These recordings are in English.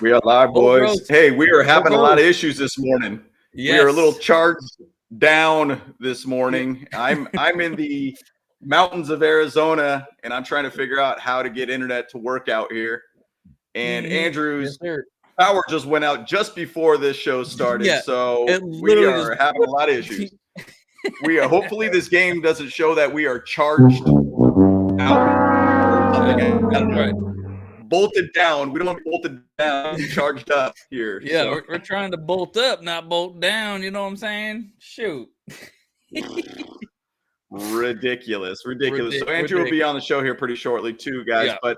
We are live, boys. Hey, we are having a lot of issues this morning. Yes. We are a little charged down this morning. I'm in the mountains of Arizona, and I'm trying to figure out how to get internet to work out here. And Andrew's power just went out just before this show started, so we are having a lot of issues. We are hopefully this game doesn't show that we are charged out or something. I don't know. Bolted down. We don't want bolted down, charged up here. Yeah, so. we're trying to bolt up, not bolt down. You know what I'm saying? Shoot. Ridiculous. So Andrew will be on the show here pretty shortly too, guys. Yeah. But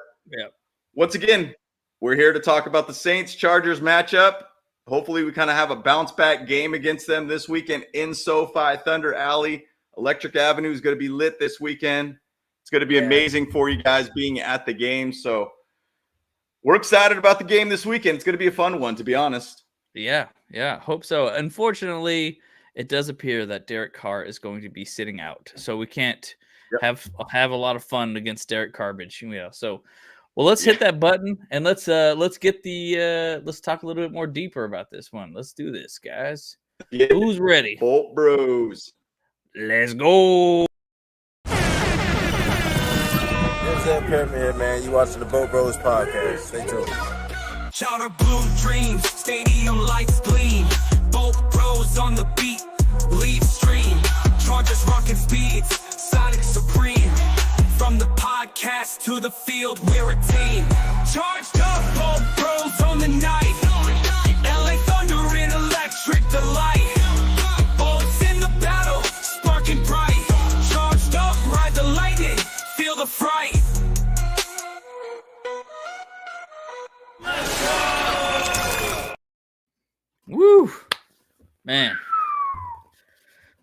once again, we're here to talk about the Saints-Chargers matchup. Hopefully we kind of have a bounce-back game against them this weekend in SoFi Thunder Alley. Electric Avenue is going to be lit this weekend. It's going to be amazing for you guys being at the game. So we're excited about the game this weekend. It's going to be a fun one, to be honest. Yeah, hope so. Unfortunately, it does appear that Derek Carr is going to be sitting out, so we can't have a lot of fun against Derek Garbage. Yeah, so let's hit that button and let's get the let's talk a little bit more deeper about this one. Let's do this, guys. Yeah. Who's ready? Bolt Bros. Let's go. What's up, Pyramid, man? You watching the Boat Bros podcast. Stay tuned. Charter blue dreams, stadium lights gleam. Boat Bros on the beat, lead stream. Chargers rocking speeds, Sonic supreme. From the podcast to the field, we're a team. Charged up, Boat Bros on the night. LA Thunder in electric delight. Bolts in the battle, sparking bright. Charged up, ride the lightning, feel the fright. Woo, man.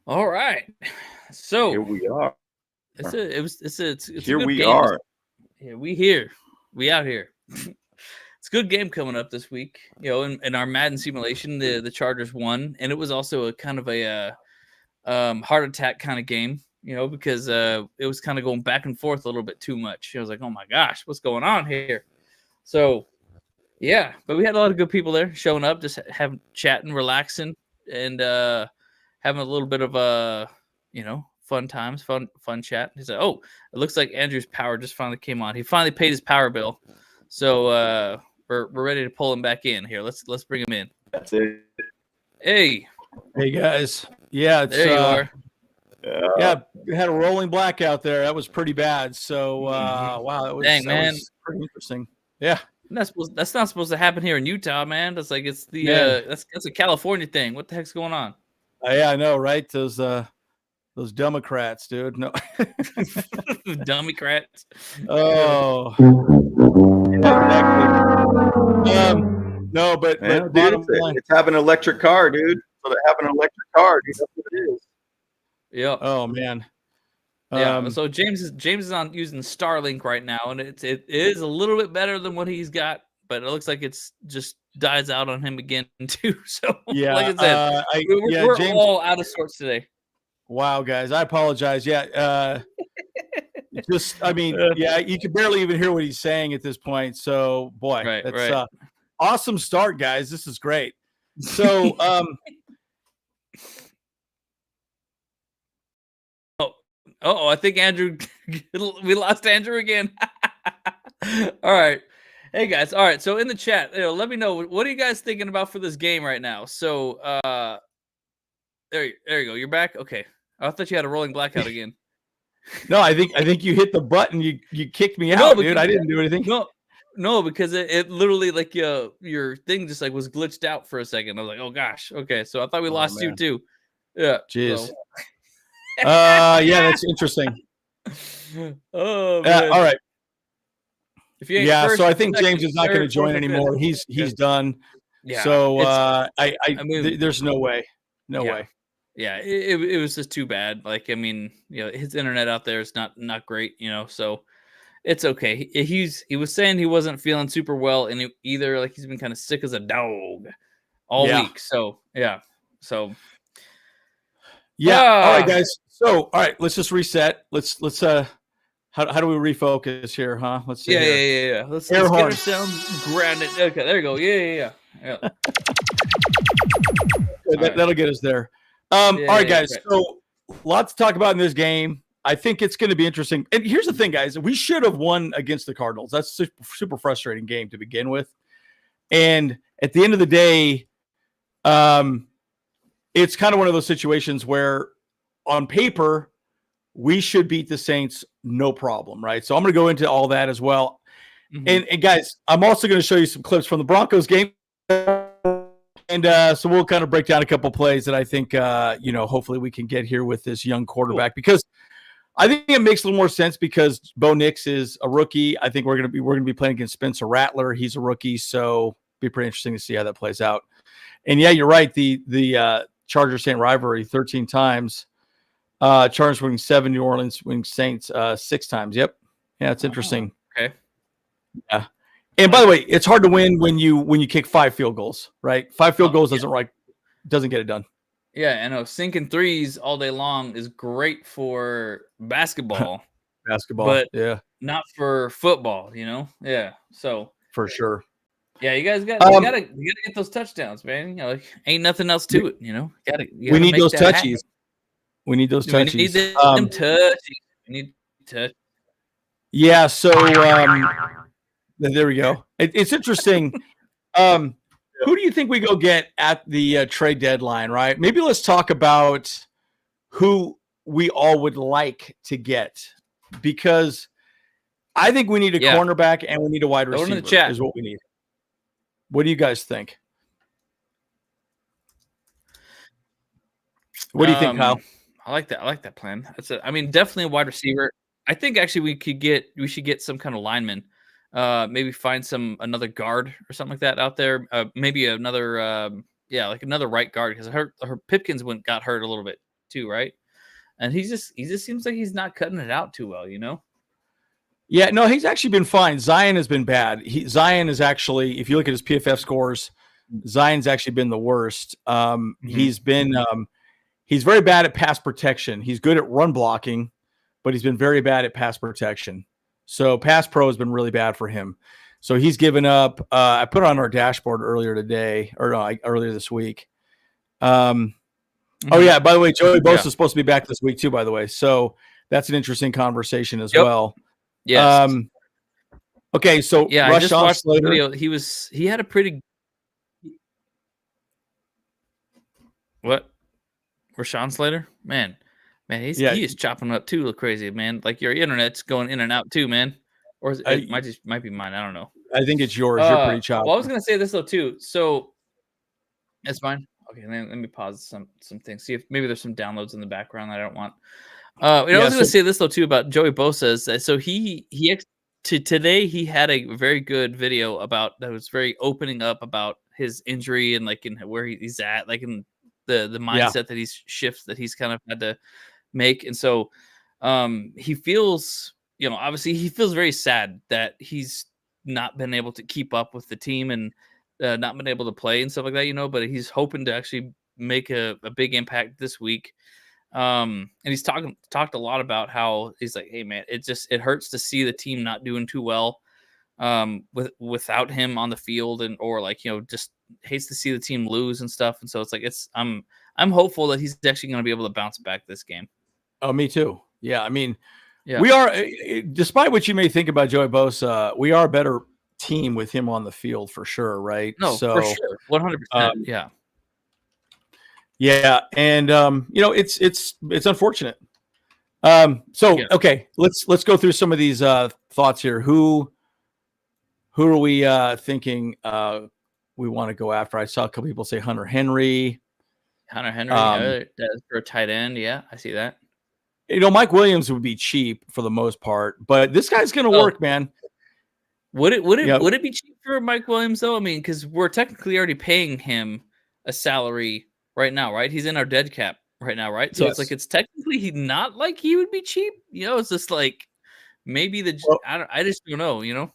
All right. So here we are. It's here a we game. are. Yeah, we out here. It's a good game coming up this week. You know, in our Madden simulation, the Chargers won, and it was also a kind of a heart attack kind of game. You know, because it was kind of going back and forth a little bit too much. I was like, oh my gosh, what's going on here? So. Yeah, but we had a lot of good people there showing up, just having chatting, relaxing, and having a little bit of fun times, fun chat. He said, "Oh, it looks like Andrew's power just finally came on. He finally paid his power bill, so we're ready to pull him back in here. Let's bring him in." That's it. Hey guys. Yeah, it's, there you are. Yeah, we had a rolling blackout there. That was pretty bad. So wow, that was pretty interesting. Yeah. That's not supposed to happen here in Utah, man. That's like it's the that's a California thing. What the heck's going on? Yeah, I know, right? Those Democrats, dude. No, Democrats. Oh, exactly. No, but dude, it's having an electric car, dude. So they have an electric car, dude. That's what it is. Yeah. Oh man. Yeah, so James is on using Starlink right now, and it is a little bit better than what he's got, but it looks like it's just dies out on him again too. So yeah, like I said, we're James, all out of sorts today. Wow, guys, I apologize. Yeah, I mean, you can barely even hear what he's saying at this point. So boy, that's awesome start, guys. This is great. So Oh, I think Andrew, we lost Andrew again. All right. Hey, guys. All right. So in the chat, let me know. What are you guys thinking about for this game right now? So there you go. You're back? Okay. I thought you had a rolling blackout again. No, I think you hit the button. You kicked me out, dude. I didn't do anything. No, because it literally, like, your thing just, like, was glitched out for a second. I was like, oh, gosh. Okay. So I thought we lost you, too. Yeah. Jeez. So. Yeah, that's interesting. Oh, man. All right. If you first, so I think James is not going to join anymore. He's done. Yeah. So there's no way. No way. Yeah, it was just too bad. Like, I mean, his internet out there is not great, so it's okay. He was saying he wasn't feeling super well, and either like he's been kind of sick as a dog all week. So yeah. So yeah. All right, guys. So all right, let's just reset. Let's How do we refocus here, huh? Let's see. Yeah. Let's get ourselves grounded. Okay, there you go. Yeah. That'll get us there. All right, guys. Right. So lots to talk about in this game. I think it's going to be interesting. And here's the thing, guys. We should have won against the Cardinals. That's a super frustrating game to begin with. And at the end of the day, it's kind of one of those situations where on paper, we should beat the Saints no problem, right? So I'm going to go into all that as well. Mm-hmm. And guys, I'm also going to show you some clips from the Broncos game. And so we'll kind of break down a couple plays that I think, hopefully we can get here with this young quarterback, because I think it makes a little more sense because Bo Nix is a rookie. I think we're going to be playing against Spencer Rattler. He's a rookie, so it'll be pretty interesting to see how that plays out. And yeah, you're right. The Chargers-Saint rivalry 13 times. Chargers winning 7, New Orleans winning Saints 6 times. Yep. Yeah, it's interesting. Okay. Yeah. And by the way, it's hard to win when you kick 5 field goals, right? 5 field goals doesn't get it done. Yeah, I know. Sinking threes all day long is great for basketball. But not for football, Yeah. So for sure. Yeah, you guys gotta get those touchdowns, man. Ain't nothing else to it, We need those touchies. We need those touchies. We need them touchies. We need touch. Yeah, so there we go. It's interesting. Who do you think we go get at the trade deadline, right? Maybe let's talk about who we all would like to get, because I think we need a cornerback and we need a wide receiver. In the chat is what we need. What do you guys think? What do you think, Kyle? I like that plan. Definitely a wide receiver. I think actually we should get some kind of lineman. Maybe find another guard or something like that out there. Maybe another another right guard, because her Pipkins got hurt a little bit too, right? And he just seems like he's not cutting it out too well, Yeah, no, he's actually been fine. Zion has been bad. Zion is actually, if you look at his PFF scores, Zion's actually been the worst. He's been he's very bad at pass protection. He's good at run blocking, but he's been very bad at pass protection. So pass pro has been really bad for him. So he's given up. I put it on our dashboard earlier this week. Oh yeah, by the way, Joey Bosa is supposed to be back this week too, by the way. So that's an interesting conversation as well. Yes. Okay, so I just watched the video. He had a pretty what? Rashawn Slater? Man, he is chopping up too crazy, man. Like your internet's going in and out too, man. Or it might be mine. I don't know. I think it's yours. You're pretty choppy. Well, I was gonna say this though too. So it's fine. Okay, let me pause some things. See if maybe there's some downloads in the background that I don't want. I was going to say this though too about Joey Bosa. So today he had a very good video that was very opening up about his injury and like in where he's at, like in the mindset that shifts that he's kind of had to make. And so he feels, obviously he feels very sad that he's not been able to keep up with the team and not been able to play and stuff like that, but he's hoping to actually make a big impact this week. And he's talked a lot about how he's like, hey man, it hurts to see the team not doing too well without him on the field, and or like just hates to see the team lose and stuff. And so it's like I'm hopeful that he's actually going to be able to bounce back this game. Oh, me too. Yeah, we are, despite what you may think about Joey Bosa, we are a better team with him on the field for sure, right? No, for sure, 100%. Yeah. Yeah, and it's unfortunate. Okay, let's go through some of these thoughts here. Who are we thinking we want to go after? I saw a couple people say Hunter Henry. For a tight end. Yeah, I see that. Mike Williams would be cheap for the most part, but this guy's going to work, man. Would it be cheap for Mike Williams though? Because we're technically already paying him a salary right now, right? He's in our dead cap right now, right? So It's like it's technically not like he would be cheap. It's just like maybe I just don't know.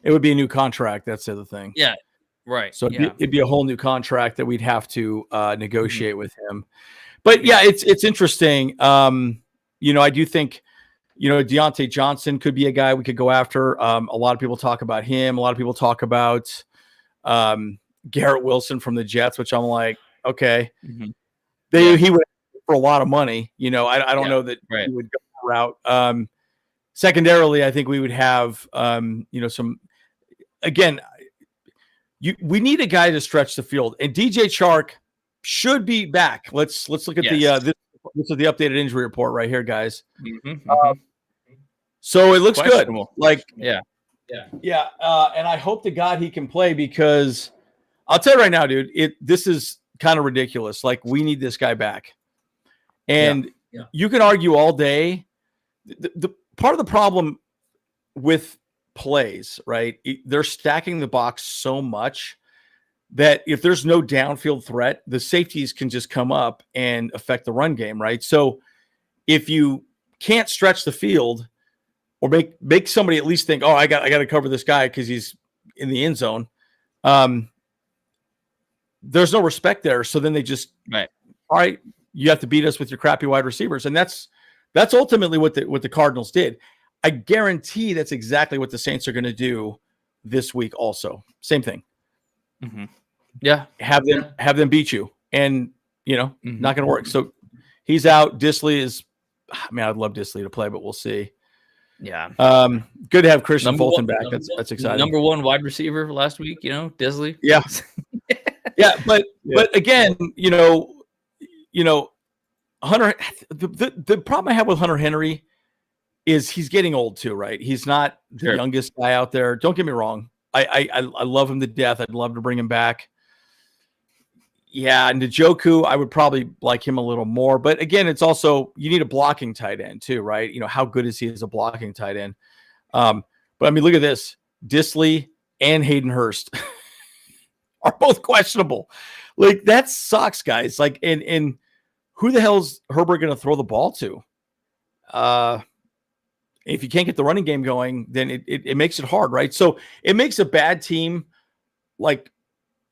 It would be a new contract. That's the other thing. Yeah, right. So it'd be a whole new contract that we'd have to negotiate with him. But yeah, it's interesting. I do think, Deontay Johnson could be a guy we could go after. A lot of people talk about him. A lot of people talk about Garrett Wilson from the Jets, which I'm like, okay. He would for a lot of money. I don't know that he would go that route. Secondarily, I think we would have, some, again, we need a guy to stretch the field, and DJ Chark should be back. Let's look at this is the updated injury report right here, guys. So it looks good. And I hope to God he can play, because I'll tell you right now, dude, this is kind of ridiculous. Like, we need this guy back. And you can argue all day. The part of the problem with plays, right? They're stacking the box so much that if there's no downfield threat, the safeties can just come up and affect the run game, right? So if you can't stretch the field or make somebody at least think, oh, I got to cover this guy because he's in the end zone, there's no respect there. So then they just, all right, you have to beat us with your crappy wide receivers. And that's ultimately what the Cardinals did. I guarantee that's exactly what the Saints are going to do this week also. Same thing. Yeah. Have them beat you. And, not going to work. So he's out. Disley is, I'd love Disley to play, but we'll see. Yeah. Good to have Christian Fulton back. That's exciting. Number one wide receiver last week, Disley. Yeah. Yeah. But again, Hunter, the problem I have with Hunter Henry is he's getting old too, right? He's not the youngest guy out there. Don't get me wrong. I love him to death. I'd love to bring him back. Yeah, and Njoku, I would probably like him a little more. But again, it's also, you need a blocking tight end too, right? How good is he as a blocking tight end? But look at this. Disley and Hayden Hurst are both questionable. Like, that sucks, guys. Like, and who the hell's Herbert going to throw the ball to? If you can't get the running game going, then it makes it hard, right? So it makes a bad team, like,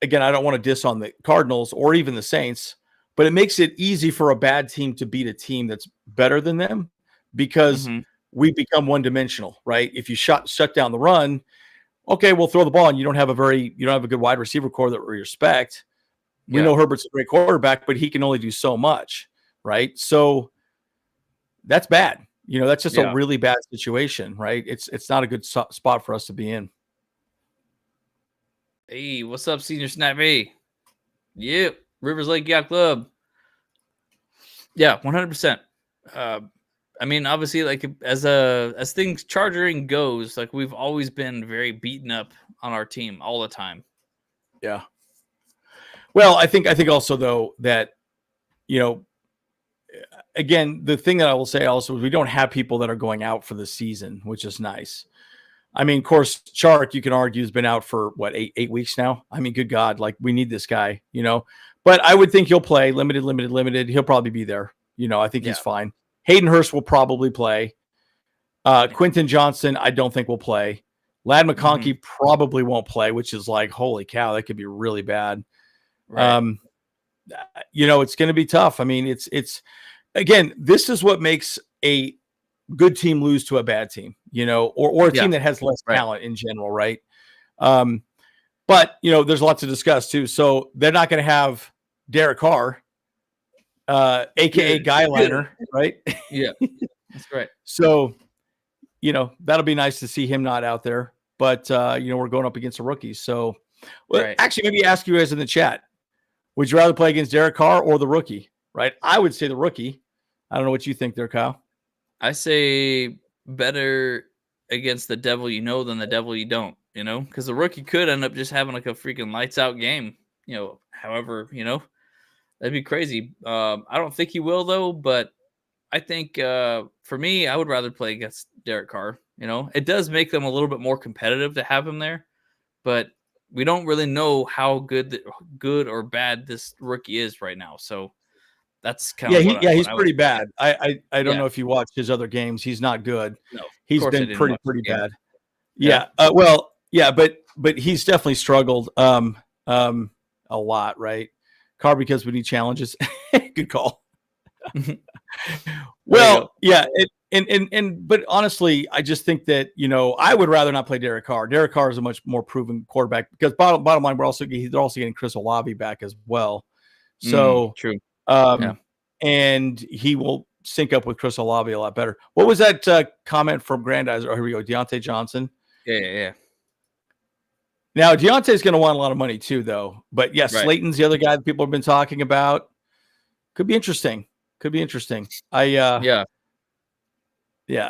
again, I don't want to diss on the Cardinals or even the Saints, but it makes it easy for a bad team to beat a team that's better than them, because we become one-dimensional, right? If you shut down the run, okay, we'll throw the ball, and you don't have a good wide receiver core that we respect. We know Herbert's a great quarterback, but he can only do so much, right? So that's bad. That's just a really bad situation, right? It's not a good spot for us to be in. Hey, what's up, Senior Snappy? Yep, Rivers Lake Yacht Club. Yeah, 100%. Obviously, like, as things charging goes, like, we've always been very beaten up on our team all the time. Yeah. Well, I think also, though, that, again, the thing that I will say also is we don't have people that are going out for the season, which is nice. Of course, Chark, you can argue, has been out for what, eight weeks now. Good God, like, we need this guy, but I would think he'll play limited. He'll probably be there. I think he's fine. Hayden Hurst will probably play. Quentin Johnson, I don't think will play. Ladd McConkey probably won't play, which is like, holy cow, that could be really bad. Right. It's going to be tough. It's again, this is what makes a good team lose to a bad team, or a team that has less talent in general, right? But there's a lot to discuss too. So they're not going to have Derek Carr, aka Guyliner, right? Yeah, that's right. So that'll be nice to see him not out there. But we're going up against a rookie. So actually, maybe ask you guys in the chat: would you rather play against Derek Carr or the rookie? Right? I would say the rookie. I don't know what you think there, Kyle. I say better against the devil than the devil you don't, because the rookie could end up just having like a freaking lights out game, however, that'd be crazy. I don't think he will, though, but I think for me, I would rather play against Derek Carr. It does make them a little bit more competitive to have him there, but we don't really know how good or bad this rookie is right now. So that's kind of he's pretty bad. I don't know if you watched his other games. He's not good. No, he's been pretty bad. Yeah. But he's definitely struggled a lot, right? Carr, because we need challenges. Good call. Well, But honestly, I just think that, I would rather not play Derek Carr. Derek Carr is a much more proven quarterback because bottom line, they're also getting Chris Olave back as well. So true. And he will sync up with Chris Olave a lot better. What was that comment from Grandizer? Oh, here we go. Deontay Johnson. Yeah. Now, Deontay's going to want a lot of money too, though. But yes, Slayton's the other guy that people have been talking about. Could be interesting. Yeah. the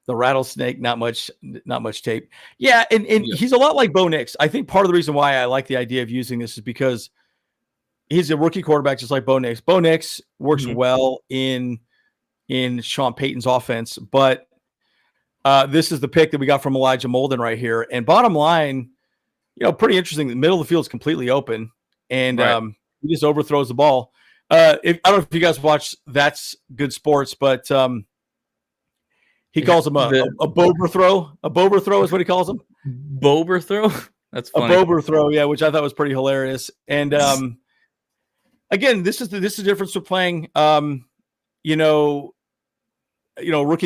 rattlesnake, not much tape. Yeah, and he's a lot like Bo Nix. I think part of the reason why I like the idea of using this is because he's a rookie quarterback, just like Bo Nix. Bo Nix works well in Sean Payton's offense, but this is the pick that we got from Elijah Molden right here. And bottom line, pretty interesting. The middle of the field is completely open, and he just overthrows the ball. I don't know if you guys watch That's Good Sports, but he calls him a Bober throw. A Bober throw is what he calls him. Bober throw? That's funny. A Bober throw, yeah, which I thought was pretty hilarious. And again, this is the difference with playing rookie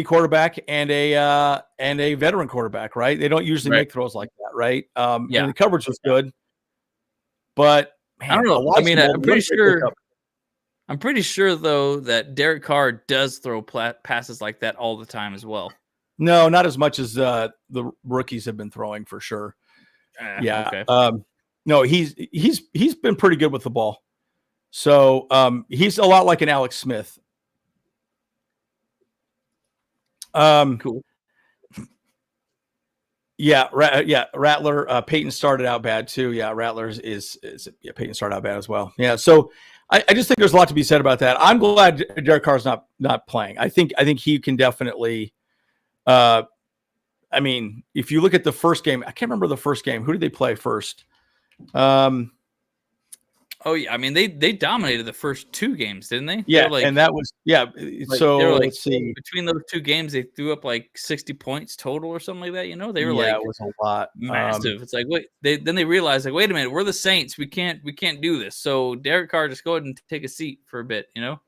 quarterback and a veteran quarterback, right? They don't usually make throws like that, right? And the coverage was good, but man, I don't know. I mean, I'm pretty sure though that Derek Carr does throw passes like that all the time as well. No, not as much as the rookies have been throwing for sure. Yeah. Okay. No, he's been pretty good with the ball. So he's a lot like an Alex Smith. Cool. Yeah, Rattler. Peyton started out bad too. Yeah, Rattler Peyton started out bad as well. Yeah, so I just think there's a lot to be said about that. I'm glad Derek Carr's not playing. I think he can definitely. I mean, if you look at the first game, I can't remember the first game. Who did they play first? Oh yeah, I mean they dominated the first two games, didn't they? Yeah, and that was so let's see. Between those two games, they threw up like 60 points total or something like that. They were it was a lot, massive. It's like then they realized like, wait a minute, we're the Saints, we can't do this. So Derek Carr, just go ahead and take a seat for a bit, Yeah,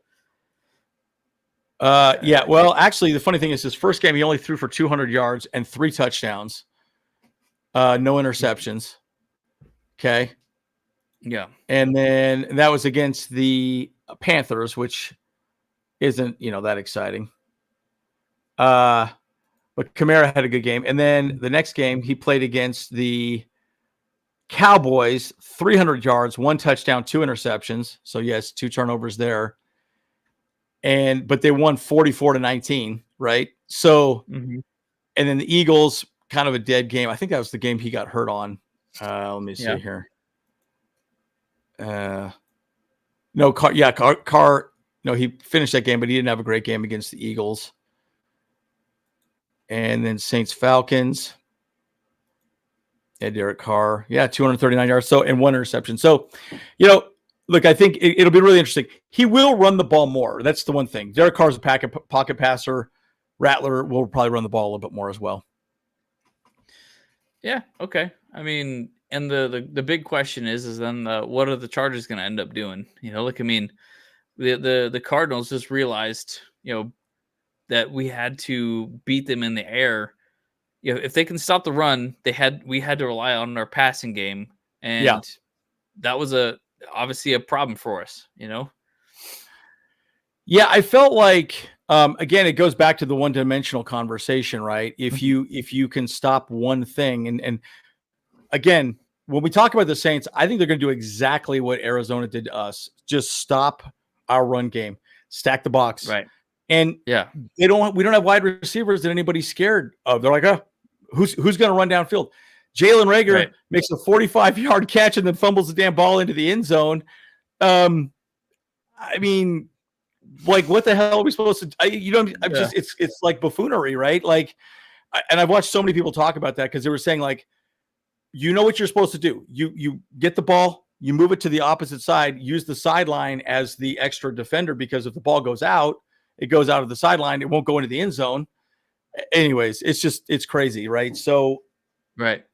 well, actually, the funny thing is, his first game he only threw for 200 yards and 3 touchdowns, no interceptions. Okay. Yeah. And then that was against the Panthers, which isn't, that exciting. But Kamara had a good game. And then the next game he played against the Cowboys, 300 yards, 1 touchdown, 2 interceptions. So yes, 2 turnovers there. But they won 44-19, right? So, and then the Eagles, kind of a dead game. I think that was the game he got hurt on. Let me see here. Carr. No, he finished that game, but he didn't have a great game against the Eagles. And then Saints Falcons. Yeah, Derek Carr. Yeah, 239 yards. So, and 1 interception. So, look, I think it'll be really interesting. He will run the ball more. That's the one thing. Derek Carr's a pocket passer. Rattler will probably run the ball a little bit more as well. Yeah. Okay. I mean, and the big question is then what are the Chargers going to end up doing? I mean, the Cardinals just realized, that we had to beat them in the air. If they can stop the run, we had to rely on our passing game, and that was obviously a problem for us. Yeah, I felt like again, it goes back to the one-dimensional conversation, right? If you can stop one thing, and again, when we talk about the Saints, I think they're going to do exactly what Arizona did to us. Just stop our run game, stack the box. Right. And we don't have wide receivers that anybody's scared of. They're like, who's going to run downfield? Jalen Reagor makes a 45-yard catch and then fumbles the damn ball into the end zone. I mean, like, what the hell are we supposed to? It's like buffoonery, right? Like, and I've watched so many people talk about that because they were saying like, what you're supposed to do. You get the ball, you move it to the opposite side, use the sideline as the extra defender because if the ball goes out, it goes out of the sideline. It won't go into the end zone. Anyways, it's crazy, right? So, right.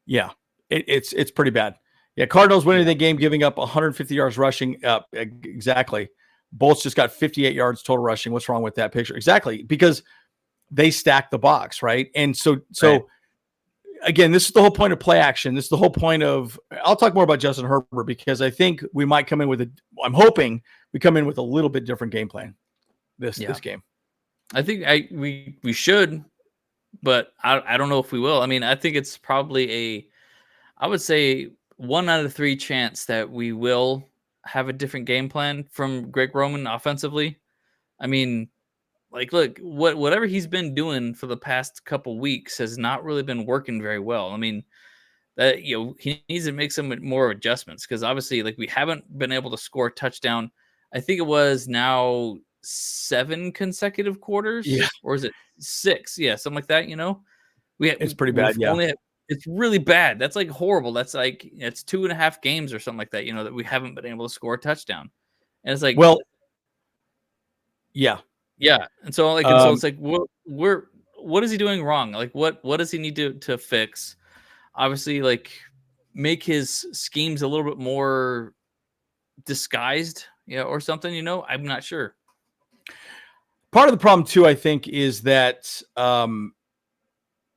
Yeah, it's pretty bad. Yeah, Cardinals winning the game, giving up 150 yards rushing. Exactly. Bolts just got 58 yards total rushing. What's wrong with that picture? Exactly, because they stacked the box, right? And so again, this is the whole point of play action. This is the whole point of. I'll talk more about Justin Herbert because I think we might come in with I'm hoping we come in with a little bit different game plan this game. I think we should, but I don't know if we will. I mean, I think it's probably I would say 1 out of 3 chance that we will have a different game plan from Greg Roman offensively. I mean, like, look, whatever he's been doing for the past couple weeks has not really been working very well. I mean, that he needs to make some more adjustments because obviously, like, we haven't been able to score a touchdown. I think it was now 7 consecutive quarters, or is it 6? Yeah, something like that. It's pretty bad. Yeah. It's really bad. That's like horrible. That's like it's 2.5 games or something like that. That we haven't been able to score a touchdown, and it's like, well, yeah. And so so it's like, what is he doing wrong? Like, what does he need to fix? Obviously, like, make his schemes a little bit more disguised, or something. I'm not sure. Part of the problem too, I think, is that.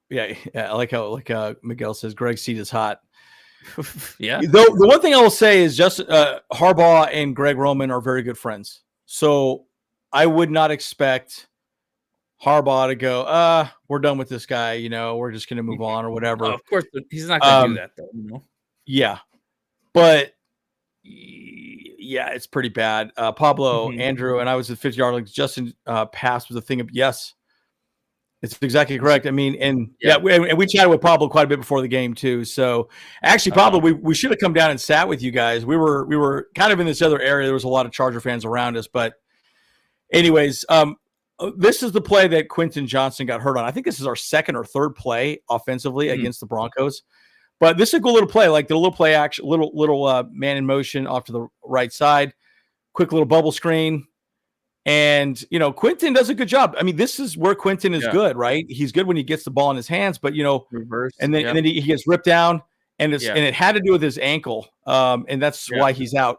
I like how Miguel says Greg's seat is hot. Yeah. The one thing I will say is just Harbaugh and Greg Roman are very good friends. So I would not expect Harbaugh to go, we're done with this guy. We're just going to move on or whatever. Of course, he's not going to do that though. Yeah. But yeah, it's pretty bad. Pablo, Andrew, and I was at 50-yard line. Justin pass was a thing of yes. It's exactly correct. I mean, and we chatted with Pablo quite a bit before the game too. So actually, Pablo, we should have come down and sat with you guys. We were kind of in this other area. There was a lot of Charger fans around us, but anyways, this is the play that Quentin Johnson got hurt on. I think this is our 2nd or 3rd play offensively against the Broncos. But this is a good little play, like the little play action, little man in motion off to the right side, quick little bubble screen. And, Quentin does a good job. I mean, this is where Quentin is good, right? He's good when he gets the ball in his hands, but, reverse, and then he gets ripped down and it had to do with his ankle. And that's why he's out.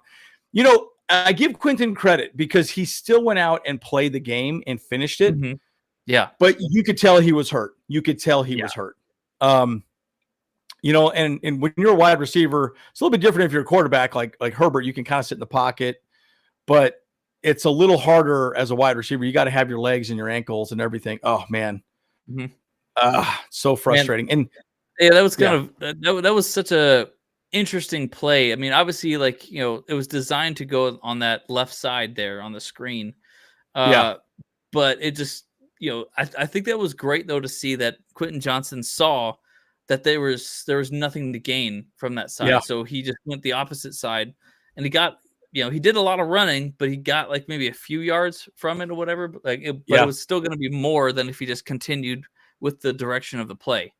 I give Quentin credit because he still went out and played the game and finished it. Mm-hmm. Yeah. But you could tell he was hurt. Was hurt. And when you're a wide receiver, it's a little bit different if you're a quarterback like Herbert. You can kind of sit in the pocket, but it's a little harder as a wide receiver. You got to have your legs and your ankles and everything. Oh man. So frustrating. Man. And that was that was such a interesting play. I mean, obviously, like, it was designed to go on that left side there on the screen. But it just, I think that was great though to see that Quentin Johnson saw that there was nothing to gain from that side. Yeah. So he just went the opposite side and he got, he did a lot of running, but he got like maybe a few yards from it or whatever. But it was still going to be more than if he just continued with the direction of the play.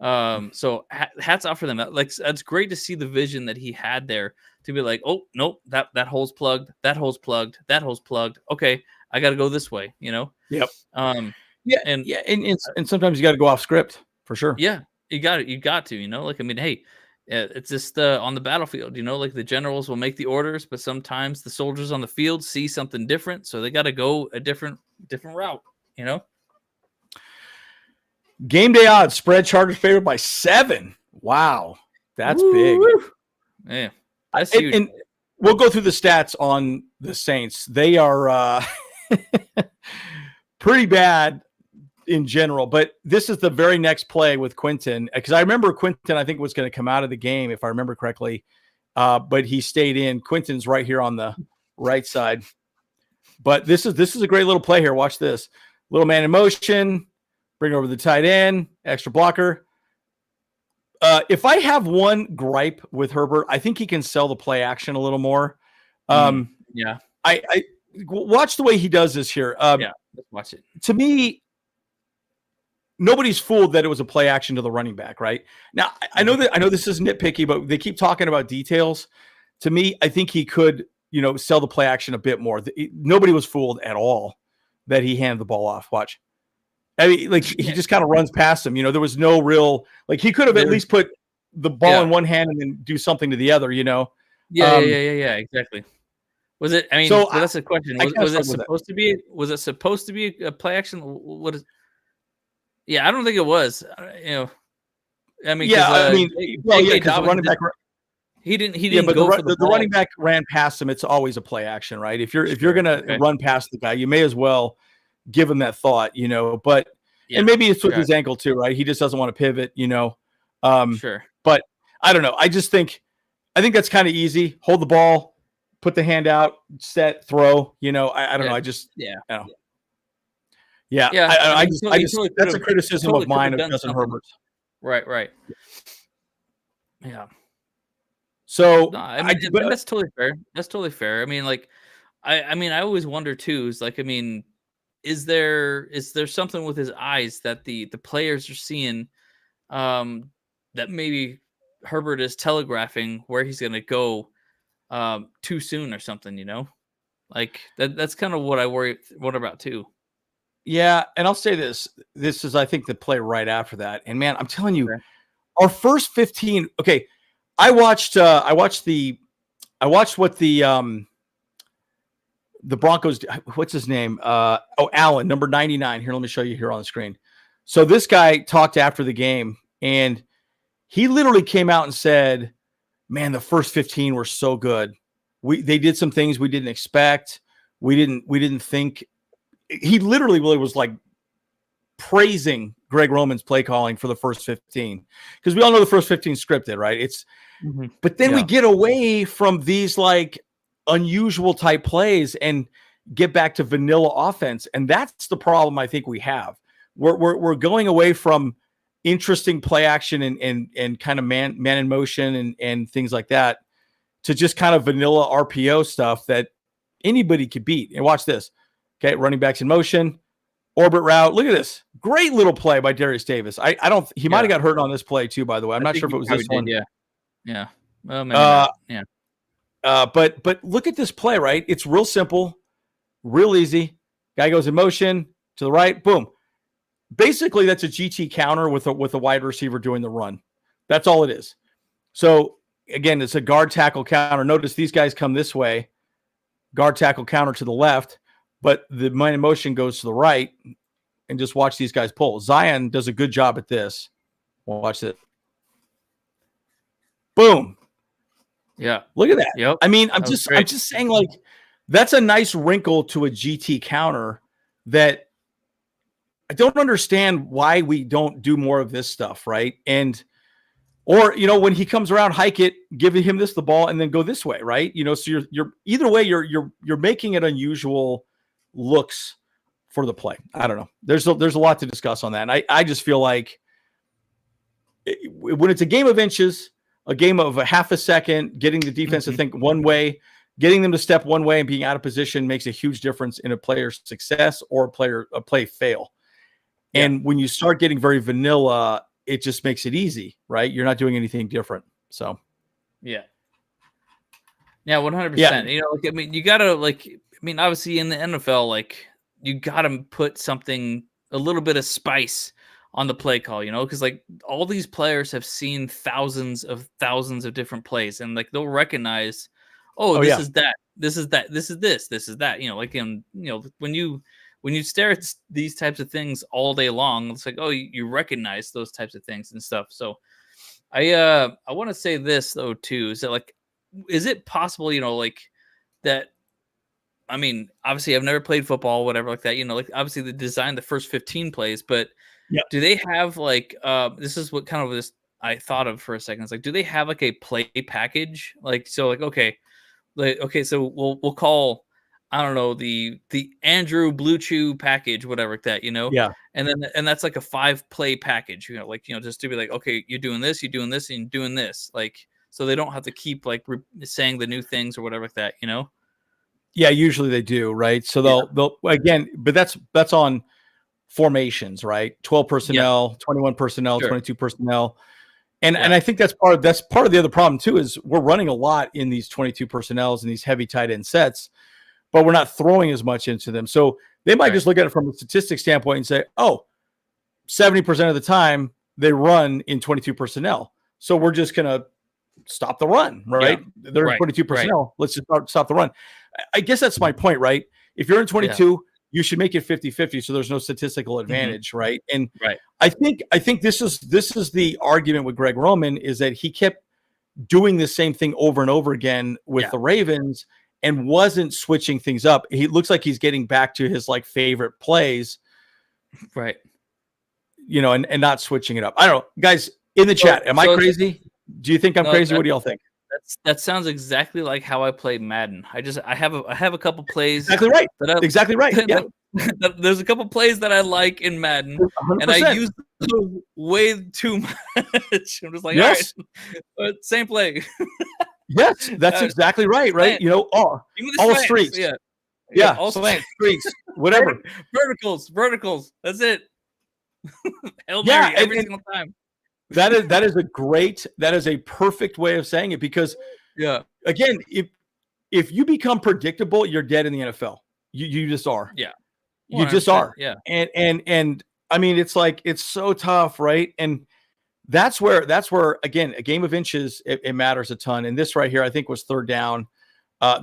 So hats off for them. That's great to see the vision that he had there to be like, oh nope, that hole's plugged, that hole's plugged, that hole's plugged. Okay, I got to go this way. Yep. And sometimes you got to go off script for sure. Yeah, you got to. Like, I mean, hey. It's just on the battlefield, like the generals will make the orders, but sometimes the soldiers on the field see something different, so they got to go a different route. Game day odds: spread Chargers favored by 7. Wow, that's big. Yeah, that's huge. And we'll go through the stats on the Saints. They are pretty bad in general, but this is the very next play with Quentin, because I remember Quentin, I think, was going to come out of the game if I remember correctly, but he stayed in. Quentin's right here on the right side, but this is a great little play here. Watch this little man in motion, bring over the tight end, extra blocker. If I have one gripe with Herbert, I think he can sell the play action a little more. I watch the way he does this here. Let's watch it. To me, nobody's fooled that it was a play action to the running back, right? Now, I know this is nitpicky, but they keep talking about details. To me, I think he could, sell the play action a bit more. Nobody was fooled at all that he handed the ball off. Watch. I mean, like, he just kind of runs past him. There was no real, like, he could have at least put the ball in one hand and then do something to the other, Yeah, exactly. Was it? I mean, so that's the question. Was it supposed to be? Was it supposed to be a play action? What is? Yeah, I don't think it was. I mean, because the running back. He didn't but go for the running back ran past him. It's always a play action, right? If you're gonna run past the guy, you may as well give him that thought, But and maybe it's with his ankle too, right? He just doesn't want to pivot, Sure. But I don't know. I think that's kind of easy. Hold the ball, put the hand out, set, throw. I don't know. I just I just that's a criticism of mine of Justin Herbert. Right. Yeah. So but that's totally fair. That's totally fair. I mean, like, I always wonder too. Is like, I mean, is there something with his eyes that the players are seeing, that maybe Herbert is telegraphing where he's going to go, too soon or something? Like that's kind of what I worry about too. Yeah, and I'll say this. This is, I think, the play right after that. And man, I'm telling you, our first 15. Okay. I watched what the Broncos, what's his name? Allen, number 99. Here, let me show you here on the screen. So this guy talked after the game, and he literally came out and said, man, the first 15 were so good. They did some things we didn't expect. We didn't think. He literally was like praising Greg Roman's play calling for the first 15, because we all know the first 15 scripted, right? But then we get away from these like unusual type plays and get back to vanilla offense, and that's the problem I think we have. We're going away from interesting play action and kind of man in motion and things like that to just kind of vanilla RPO stuff that anybody could beat. And watch this. Okay, running backs in motion. Orbit route. Look at this. Great little play by Demario Davis. He might have got hurt on this play too, by the way. I'm not sure if it was this one. Yeah. Well, maybe not. Yeah. But look at this play, right? It's real simple, real easy. Guy goes in motion to the right, boom. Basically, that's a GT counter with a wide receiver doing the run. That's all it is. So again, it's a guard tackle counter. Notice these guys come this way, guard tackle counter to the left, but the man in motion goes to the right, and just watch these guys pull. Zion does a good job at this. Watch it. Boom. Yeah. Look at that. Yep. I mean, I'm just saying, like, that's a nice wrinkle to a GT counter that I don't understand why we don't do more of this stuff, right? Or when he comes around, hike it, give him the ball, and then go this way, right? So you're either way, you're making it unusual looks for the play. I don't know. There's a lot to discuss on that. And I just feel like when it's a game of inches, a game of a half a second, getting the defense to think one way, getting them to step one way and being out of position makes a huge difference in a player's success or a play fail. Yeah. And when you start getting very vanilla, it just makes it easy, right? You're not doing anything different. So, yeah, 100%. Yeah. I mean, you gotta obviously in the NFL, like, you gotta put something, a little bit of spice on the play call, because like all these players have seen thousands of different plays, and like they'll recognize, this is that, this is that, this is this is that, when you stare at these types of things all day long, it's like, you recognize those types of things and stuff. So I want to say this though too, is that, like, is it possible, like that? I mean, obviously I've never played football, whatever like that, like obviously they designed the first 15 plays, but do they have like, this is what kind of this I thought of for a second. It's like, do they have like a play package? Like, so like, okay, so we'll call, I don't know, the Andrew Blue Chew package, whatever like that, Yeah. And that's like a 5-play package, just to be like, okay, you're doing this, and you're doing this. Like, so they don't have to keep like saying the new things or whatever like that, Yeah, usually they do, right? So they'll again, but that's on formations, right? 12 personnel, 21 personnel, 22 personnel. And I think that's part of the other problem too, is we're running a lot in these 22 personnels and these heavy tight end sets, but we're not throwing as much into them. So they might just look at it from a statistics standpoint and say, 70% of the time they run in 22 personnel. So we're just going to stop the run, right? Yeah. They're in 22 personnel. Right. Let's just stop the run. I guess that's my point, right? If you're in 22, you should make it 50-50 so there's no statistical advantage, right? And I think this is the argument with Greg Roman, is that he kept doing the same thing over and over again with the Ravens and wasn't switching things up. He looks like he's getting back to his like favorite plays, right? You know, and not switching it up. I don't know, guys in the chat. Am I crazy? Do you think I'm crazy? What do y'all think? That sounds exactly like how I play Madden. I have a couple plays. Exactly right. Exactly right. Yeah. There's a couple plays that I like in Madden, 100%. And I use those way too much. I'm just like, all right, same play. Yes, that's exactly right. Right. You know, all streaks. Yeah. All streaks. Whatever. Verticals. That's it. Hail Mary every single time. That is a perfect way of saying it, because again, if you become predictable, you're dead in the NFL. You just are. Yeah. You just are. Yeah. And I mean, it's like, it's so tough, right? And that's where again, a game of inches, it matters a ton. And this right here, I think, was third down.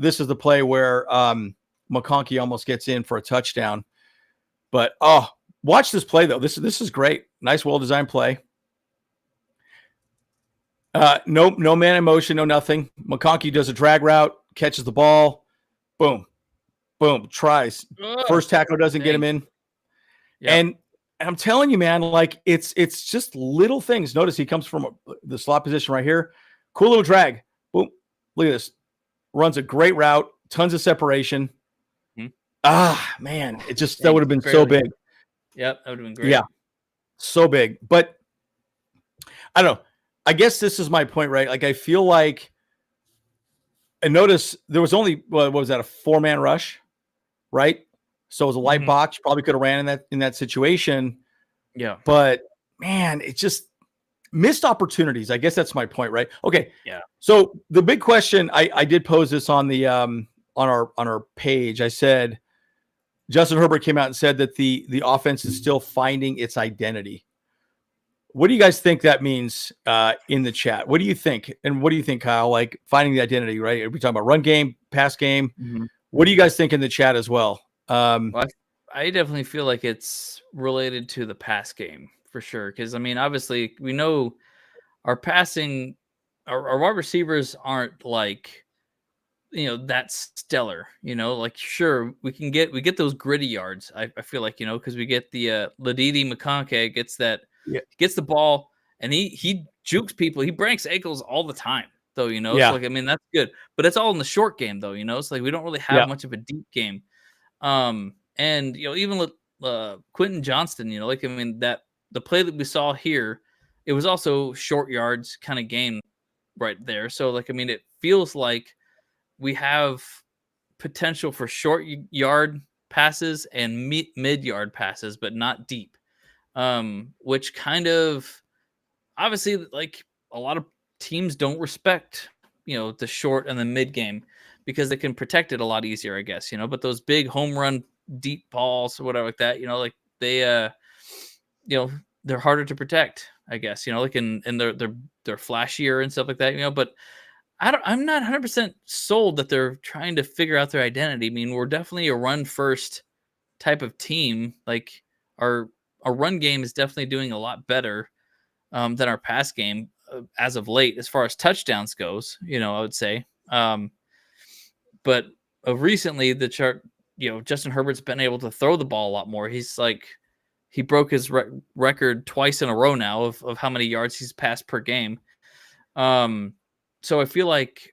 This is the play where McConkey almost gets in for a touchdown. But watch this play though. This is great. Nice, well-designed play. No man in motion, no nothing. McConkey does a drag route, catches the ball, boom, tries. First tackle doesn't get him in. Yep. And I'm telling you, man, like it's just little things. Notice he comes from the slot position right here. Cool little drag. Boom. Look at this. Runs a great route, tons of separation. Man, it just that would have been so big. Yep, that would have been great. Yeah, so big. But I don't know. I guess this is my point, right? Like, I feel like, and notice there was only, what was that, a 4-man rush, right? So it was a light box. You probably could have ran in that situation. Yeah. But man, it just missed opportunities. I guess that's my point, right? Okay. Yeah. So the big question, I did pose this on the on our page. I said Justin Herbert came out and said that the offense is still finding its identity. What do you guys think that means in the chat? What do you think? And what do you think, Kyle? Like, finding the identity, right? Are we talking about run game, pass game? Mm-hmm. What do you guys think in the chat as well? Well, I definitely feel like it's related to the pass game for sure. Because, I mean, obviously, we know our passing, our wide receivers aren't like, that stellar, like, sure, we get those gritty yards. I feel like, because we get the Ladidi McConkey gets the ball and he jukes people. He breaks ankles all the time, though, So, like, I mean, that's good, but it's all in the short game, though, It's like we don't really have much of a deep game. And even with Quentin Johnston, like, I mean, that the play that we saw here, it was also short yards kind of game right there. So, like, I mean, it feels like we have potential for short yard passes and mid yard passes, but not deep. Which kind of, obviously, like, a lot of teams don't respect, the short and the mid game because they can protect it a lot easier, I guess, but those big home run deep balls or whatever like that, like they, they're harder to protect, I guess, like, and they're flashier and stuff like that, but I'm not 100% sold that they're trying to figure out their identity. I mean, we're definitely a run first type of team. Like, our run game is definitely doing a lot better than our pass game as of late, as far as touchdowns goes, I would say. But recently, the chart, Justin Herbert's been able to throw the ball a lot more. He's like, he broke his record twice in a row now of how many yards he's passed per game. So I feel like,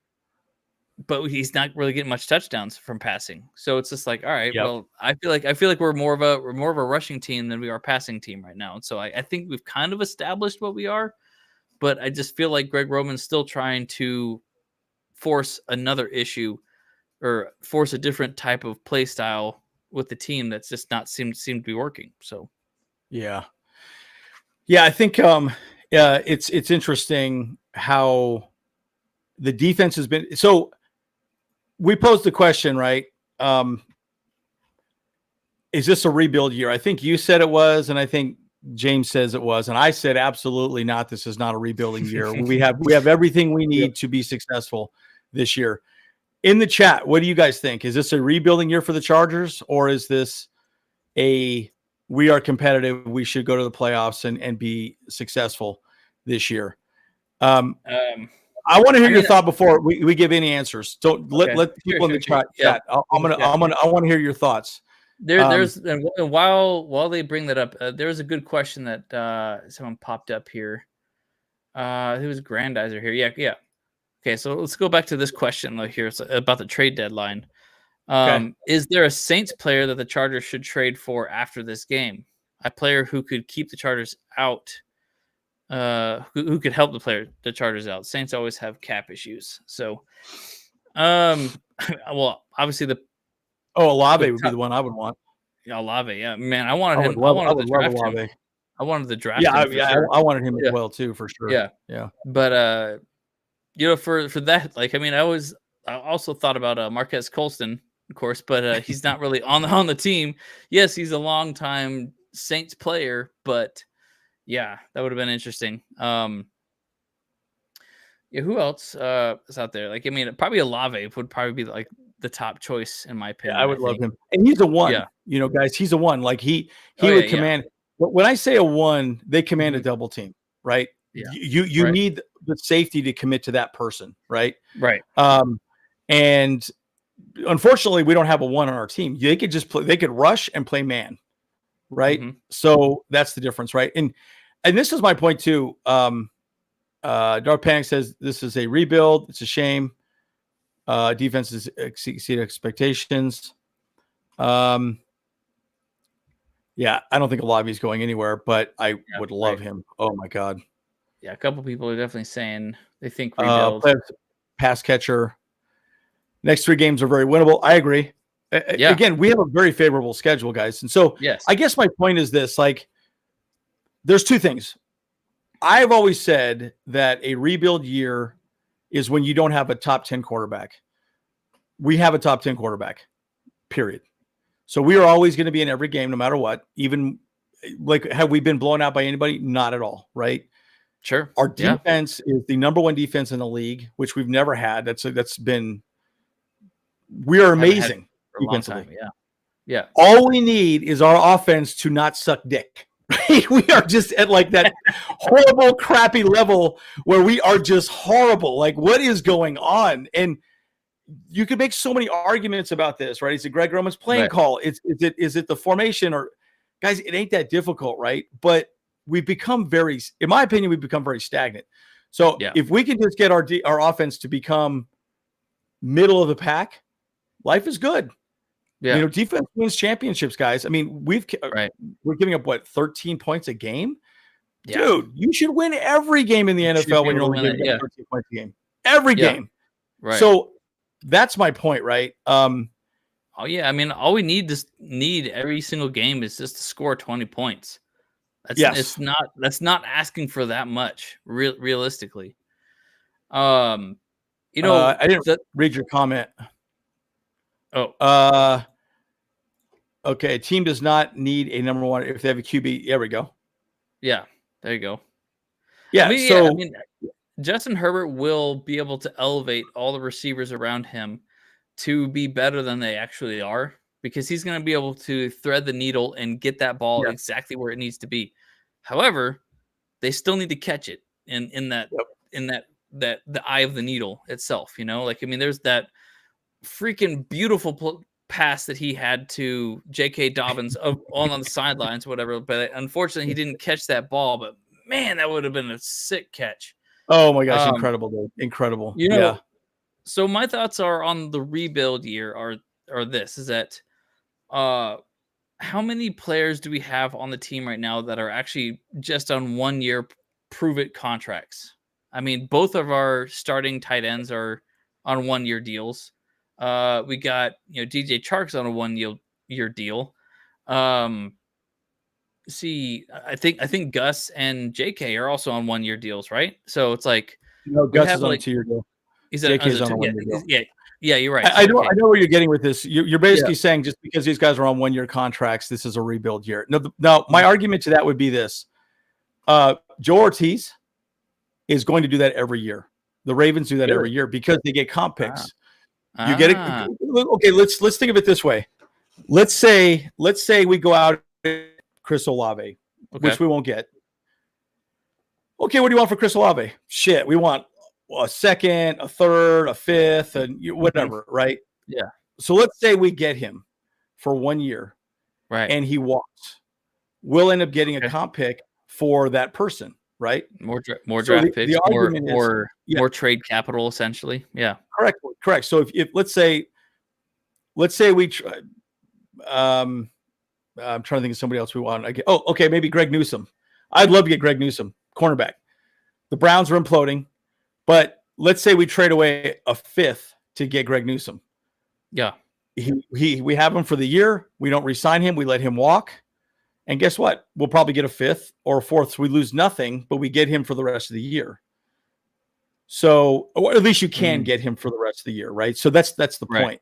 but he's not really getting much touchdowns from passing. So it's just like, all right, well, I feel like we're more of a rushing team than we are a passing team right now. And so I think we've kind of established what we are, but I just feel like Greg Roman's still trying to force another issue or force a different type of play style with the team that's just not seemed to be working. So, yeah, I think it's interesting how the defense has been. So we posed the question, right? Is this a rebuild year? I think you said it was, and I think James says it was, and I said absolutely not. This is not a rebuilding year. we have everything we need to be successful this year. In the chat, what do you guys think? Is this a rebuilding year for the Chargers, or is this we are competitive, we should go to the playoffs and be successful this year? I want to hear your thought before we give any answers. Don't let people in the chat. I want to hear your thoughts. There's and while they bring that up, there's a good question that someone popped up here. Who's Grandizer here? Yeah. Okay, so let's go back to this question here about the trade deadline. Is there a Saints player that the Chargers should trade for after this game? A player who could keep the Chargers out, who could help the Chargers out. Saints always have cap issues, so well, obviously Olave would be the one I would want. Yeah, Olave. Yeah, man, I wanted him. I wanted to draft him. I wanted to draft him. Sure. I wanted him as well too, for sure. Yeah. But for that, I also thought about Marquez Colston, of course, but he's not really on the team. Yes, he's a longtime Saints player, but yeah, that would have been interesting. Who else is out there? Probably Olave would probably be the top choice in my opinion. I would love him, and he's a one. Yeah. Guys, he's a one. He would command. When I say a one, they command a double team, right? Yeah. You need the safety to commit to that person, right? Right. And unfortunately, we don't have a one on our team. They could just play. They could rush and play man, right? Mm-hmm. So that's the difference, right? And this is my point too. Dark Panic says this is a rebuild. It's a shame. Defenses exceed expectations. Yeah, I don't think Olave is going anywhere, but I would love him. Oh my God. Yeah, a couple people are definitely saying they think rebuild. Pass catcher. Next 3 games are very winnable. I agree. Again, we have a very favorable schedule, guys. And so I guess my point is this, there's 2 things. I've always said that a rebuild year is when you don't have a top 10 quarterback. We have a top 10 quarterback, period. So we are always going to be in every game, no matter what. Even have we been blown out by anybody? Not at all, right? Sure. Our defense is the number 1 defense in the league, which we've never had. We are amazing defensively. Yeah. All we need is our offense to not suck dick. Right? We are just at that horrible, crappy level where we are just horrible. What is going on? And you could make so many arguments about this, right? Is it Greg Roman's playing call? Is it the formation? Or guys, it ain't that difficult, right? But we've become in my opinion, we've become very stagnant. So if we can just get our offense to become middle of the pack, life is good. Yeah. Defense wins championships, guys. We're giving up 13 points a game? Yeah. Dude, you should win every game in the NFL when you're only giving up 13 points a game. Every game. Right. So that's my point, right? All we need every single game is just to score 20 points. That's not asking for that much, realistically. I didn't read your comment. Oh. Okay. A team does not need a number 1 if they have a QB. There we go. Yeah, there you go. Yeah. Justin Herbert will be able to elevate all the receivers around him to be better than they actually are, because he's going to be able to thread the needle and get that ball exactly where it needs to be. However, they still need to catch it in the eye of the needle itself. There's that freaking beautiful pass that he had to J.K. Dobbins on the sidelines, whatever. But unfortunately, he didn't catch that ball. But man, that would have been a sick catch. Oh my gosh, incredible, dude. Incredible. So my thoughts are on the rebuild year are this, is that how many players do we have on the team right now that are actually just on 1-year prove-it contracts? Both of our starting tight ends are on 1-year deals. We got DJ Chark's on a 1-year deal. I think Gus and JK are also on 1-year deals, right? So it's Gus is on a 2-year deal. JK's on a 1-year deal. Yeah. Yeah, you're right. I know where you're getting with this. You're basically saying just because these guys are on 1-year contracts, this is a rebuild year. No, my argument to that would be this. Joe Ortiz is going to do that every year. The Ravens do that every year because they get comp picks. You get it. Okay, let's think of it this way. Let's say we go out Chris Olave, which we won't get. Okay, what do you want for Chris Olave? Shit, we want a second, a third, a fifth, and whatever, right? Yeah. So let's say we get him for 1 year, right? And he walks. We'll end up getting a comp pick for that person, right? More draft picks, more trade capital, essentially. Yeah, correct. So if let's say we try, I'm trying to think of somebody else we want. Maybe Greg Newsome. I'd love to get Greg Newsome, cornerback. The Browns are imploding, but let's say we trade away a fifth to get Greg Newsome. Yeah, we have him for the year. We don't re-sign him. We let him walk. And guess what? We'll probably get a fifth or a fourth. So we lose nothing, but we get him for the rest of the year. So, or at least you can get him for the rest of the year, right? So that's the point.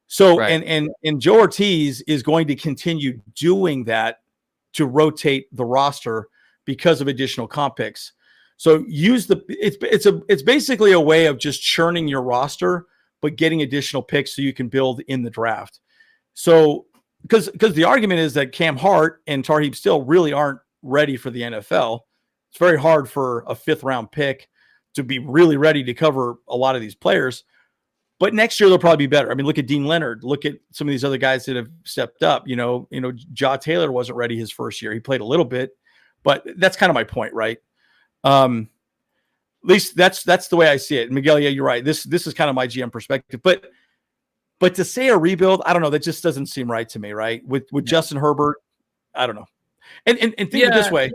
So, and Joe Ortiz is going to continue doing that to rotate the roster because of additional comp picks. So it's basically a way of just churning your roster, but getting additional picks so you can build in the draft. So, because the argument is that Cam Hart and Tarheeb still really aren't ready for the NFL. It's very hard for a 5th round pick to be really ready to cover a lot of these players. But next year they'll probably be better. I mean, look at Dean Leonard. Look at some of these other guys that have stepped up. Ja Taylor wasn't ready his first year. He played a little bit, but that's kind of my point, right? At least that's the way I see it. Miguel, yeah, you're right. This is kind of my GM perspective, but to say a rebuild, I don't know. That just doesn't seem right to me, right? With Justin Herbert, I don't know. And think of it this way: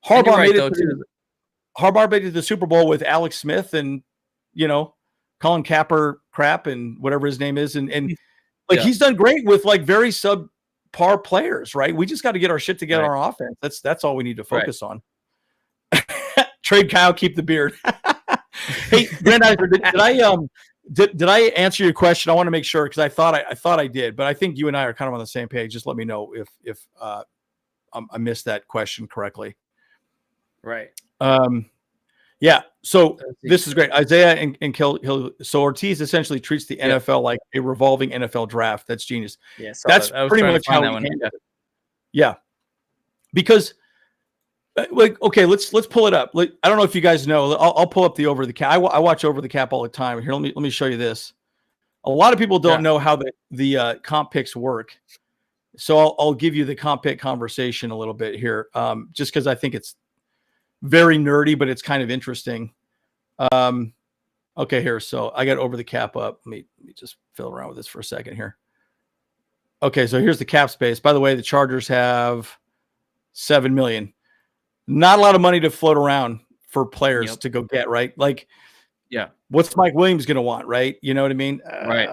Harbaugh made it to the Super Bowl with Alex Smith and Colin Crap and whatever his name is, and he's done great with like very subpar players, right? We just got to get our shit together on our offense. That's all we need to focus on. Trade Kyle, keep the beard. Hey, Brandon, did I answer your question? I want to make sure because I thought I did, but I think you and I are kind of on the same page. Just let me know if I missed that question correctly. Right. Yeah. So this is great. Isaiah and so Ortiz essentially treats the NFL like a revolving NFL draft. That's genius. Yeah. That's pretty much how we handle it. Yeah. Because let's pull it up. I don't know if you guys know. I'll pull up the Over the Cap. I watch Over the Cap all the time. Here, let me show you this. A lot of people don't know how the comp picks work. So I'll give you the comp pick conversation a little bit here, just because I think it's very nerdy, but it's kind of interesting. Okay, here. So I got Over the Cap up. Let me just fiddle around with this for a second here. Okay, so here's the cap space. By the way, the Chargers have $7 million. Not a lot of money to float around for players to go get, right? Like, what's Mike Williams going to want, right? You know what I mean? Right.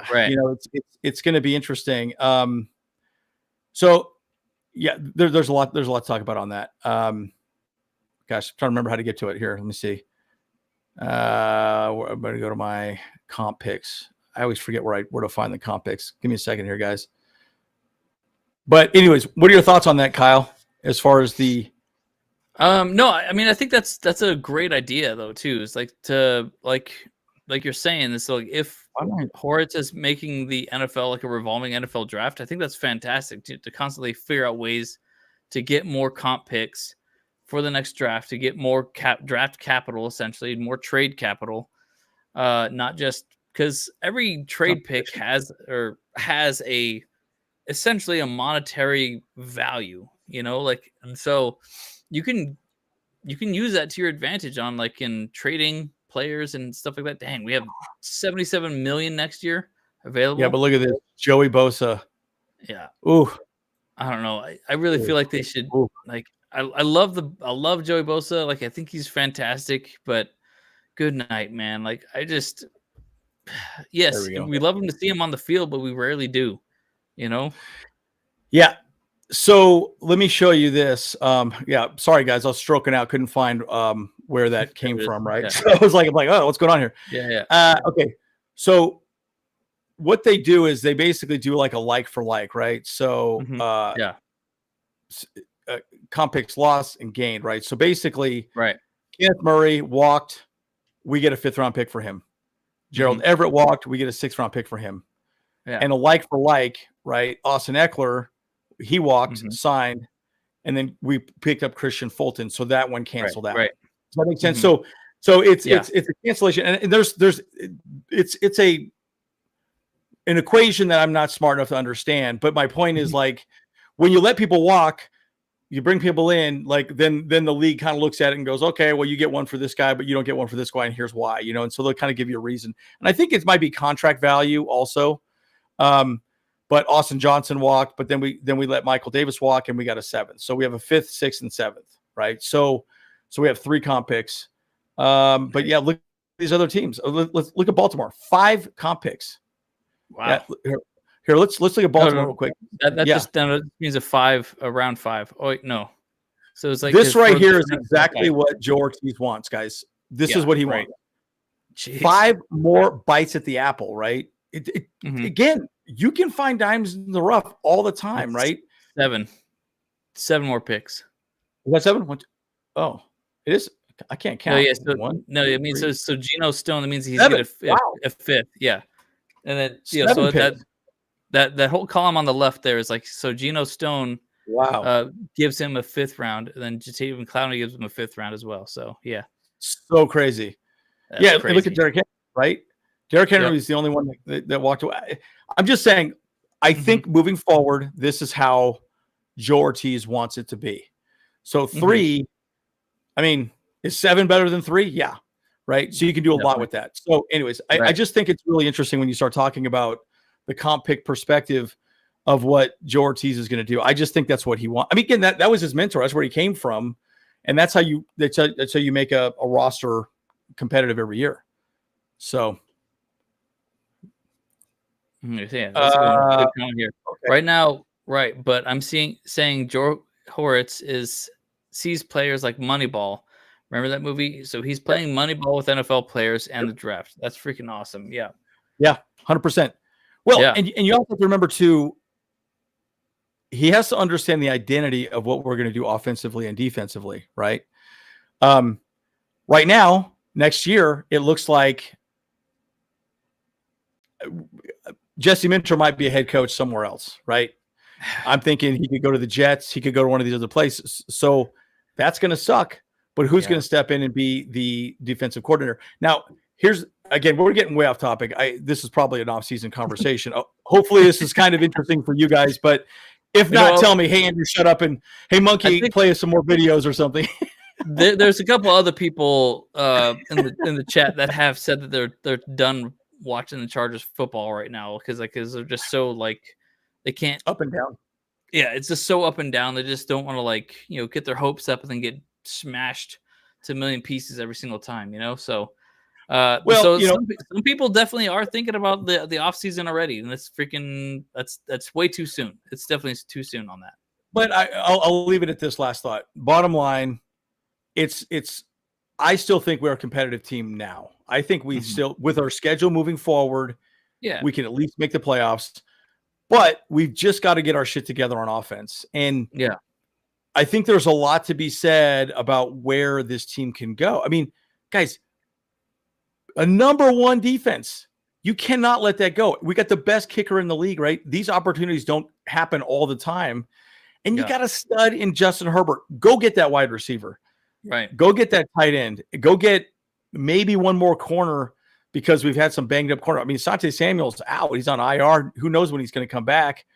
It's going to be interesting. So there's a lot to talk about on that. Gosh, I'm trying to remember how to get to it here. Let me see. I'm going to go to my comp picks. I always forget where to find the comp picks. Give me a second here, guys. But anyways, what are your thoughts on that, Kyle? As far as the no, I mean, I think that's a great idea though too. It's like you're saying, it's like if Horowitz is making the NFL like a revolving NFL draft, I think that's fantastic to constantly figure out ways to get more comp picks for the next draft, to get more draft capital, essentially more trade capital. Not just because every trade pick has essentially a monetary value, and so you can use that to your advantage on like in trading players and stuff like that. Dang, we have $77 million next year available. Yeah, but look at this, Joey Bosa. Yeah. Ooh, I don't know. I really feel like they should like. I love Joey Bosa. Like I think he's fantastic, but good night, man. Like yes, we love him to see him on the field, but we rarely do. Yeah. So let me show you this. Sorry guys, I was stroking out, couldn't find where that came from, right? Yeah. So I was like, oh, what's going on here? Yeah. Okay. So what they do is they basically do like a like for like, right? So comp picks lost and gained, right? So basically, right. Kenneth Murray walked, we get a 5th round pick for him. Gerald Everett walked, we get a 6th round pick for him. Yeah. And a like for like, right? Austin Eckler, he walked, signed, and then we picked up Christian Fulton, so that one canceled out. Right. Does that make sense? So it's a cancellation, and it's an equation that I'm not smart enough to understand. But my point is, like, when you let people walk, you bring people in, like then the league kind of looks at it and goes, okay, well, you get one for this guy, but you don't get one for this guy, and here's why, and so they'll kind of give you a reason. And I think it might be contract value also. But Austin Johnson walked, but then we let Michael Davis walk, and we got a 7th. So we have a 5th, 6th, and 7th, right? So we have 3 comp picks. But yeah, look at these other teams. Let's look at Baltimore. 5 comp picks. Wow. Yeah, here, let's look at Baltimore real quick. That just means a round 5. Oh wait, no. So it's like this right here is exactly what Joe Ortiz wants, guys. This is what he wants. Jeez. 5 more bites at the apple, right? Again, you can find diamonds in the rough all the time, right? 7 more picks. We got 7. Oh, it is. I can't count. No, yeah, so, 1, it means 3. So Geno Stone. That means he's 7. Get a 5th. Yeah, and then so picks. that whole column on the left there is like, so Geno Stone. Wow. Gives him a 5th round, and then Jatavian Clowney gives him a 5th round as well. So yeah, so crazy. That's crazy. Look at Derrick Henry, right? Derrick Henry was the only one that walked away. I'm just saying, I think moving forward, this is how Joe Ortiz wants it to be. So 3, I mean, is 7 better than 3? Yeah. Right. So you can do a lot with that. So anyways, I just think it's really interesting when you start talking about the comp pick perspective of what Joe Ortiz is going to do. I just think that's what he wants. I mean, again, that was his mentor. That's where he came from. And that's how you make a roster competitive every year. So yeah, that's a good comment here. Okay. Right now, right, but I'm saying Joe Horitz sees players like Moneyball. Remember that movie? So he's playing Moneyball with NFL players and the draft. That's freaking awesome. Yeah. Yeah, 100%. Well, and you also have to remember too, he has to understand the identity of what we're going to do offensively and defensively, right? Right now, next year, it looks like Jesse Minter might be a head coach somewhere else, right? I'm thinking he could go to the Jets. He could go to one of these other places. So that's going to suck. But who's going to step in and be the defensive coordinator? Now, again, we're getting way off topic. This is probably an off-season conversation. Hopefully this is kind of interesting for you guys, but if not, tell me, hey, Andrew, shut up, and hey, Monkey, play us some more videos or something. There's a couple other people in the chat that have said that they're done watching the Chargers football right now because they're just so they can't up and down. Yeah, it's just so up and down. They just don't want to get their hopes up and then get smashed to a million pieces every single time. So some people definitely are thinking about the off season already, and that's way too soon. It's definitely too soon on that. But I'll leave it at this last thought. Bottom line, I still think we're a competitive team now. I think we still, with our schedule moving forward, we can at least make the playoffs. But we've just got to get our shit together on offense. And I think there's a lot to be said about where this team can go. I mean, guys, a number 1 defense. You cannot let that go. We got the best kicker in the league, right? These opportunities don't happen all the time. And you got a stud in Justin Herbert. Go get that wide receiver. Right. Go get that tight end. Go get maybe one more corner because we've had some banged up corner. I mean, Asante Samuel's out. He's on IR. Who knows when he's going to come back?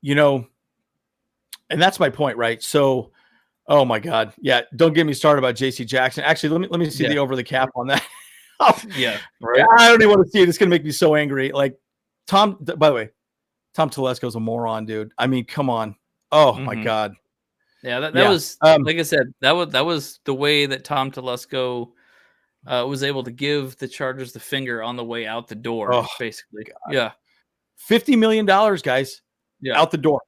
And that's my point, right? So, oh my God. Yeah. Don't get me started about JC Jackson. Actually, let me see the over the cap on that. Right. I don't even want to see it. It's going to make me so angry. Like by the way, Tom Telesco's a moron, dude. I mean, come on. Oh my God. Yeah, that was like I said, that was the way that Tom Telesco was able to give the Chargers the finger on the way out the door, basically. God. Yeah. $50 million, guys, out the door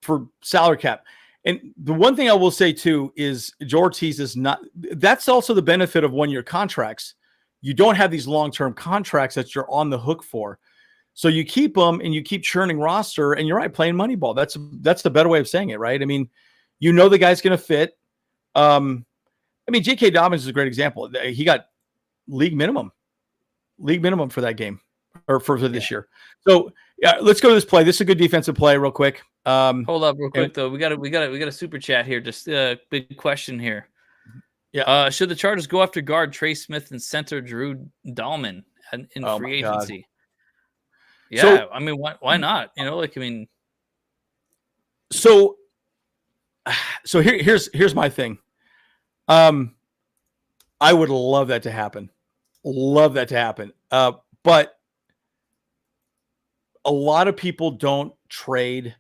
for salary cap. And the one thing I will say, too, is Joe Ortiz is not – that's also the benefit of one-year contracts. you don't have these long-term contracts that you're on the hook for. So you keep them and you keep churning roster, and you're right, playing Moneyball. That's the better way of saying it, right? I mean, the guy's going to fit. J.K. Dobbins is a great example. He got league minimum for that game or for this year. So let's go to this play. This is a good defensive play real quick. Hold up real quick though. We got a super chat here. Just a big question here. Yeah. Should the Chargers go after guard Trey Smith and center Drew Dahlman in free agency? God. Yeah, so, I mean, why not? So here's my thing. I would love that to happen. But a lot of people don't trade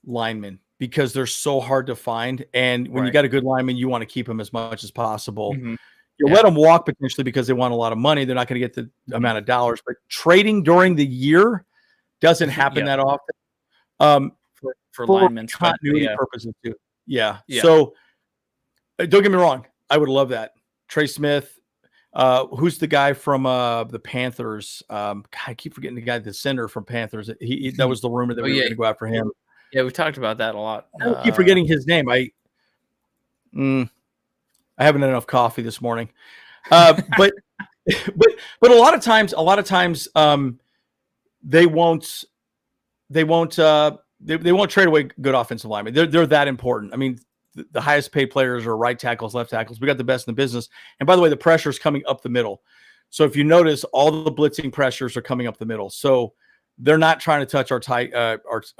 linemen because they're so hard to find. And when you got a good lineman, you want to keep them as much as possible. Mm-hmm. You let them walk potentially because they want a lot of money. They're not going to get the amount of dollars, but trading during the year doesn't happen that often. For linemen continuity purposes too. Yeah. So don't get me wrong. I would love that. Trey Smith, who's the guy from the Panthers? God, I keep forgetting the guy, the center from Panthers. That was the rumor that we were going to go after him. Yeah, we talked about that a lot. I keep forgetting his name. I haven't had enough coffee this morning. But a lot of times, they won't trade away good offensive linemen. They're that important. I mean, the highest paid players are right tackles, left tackles. We got the best in the business. And by the way, the pressure is coming up the middle. So if you notice, all the blitzing pressures are coming up the middle. So they're not trying to touch our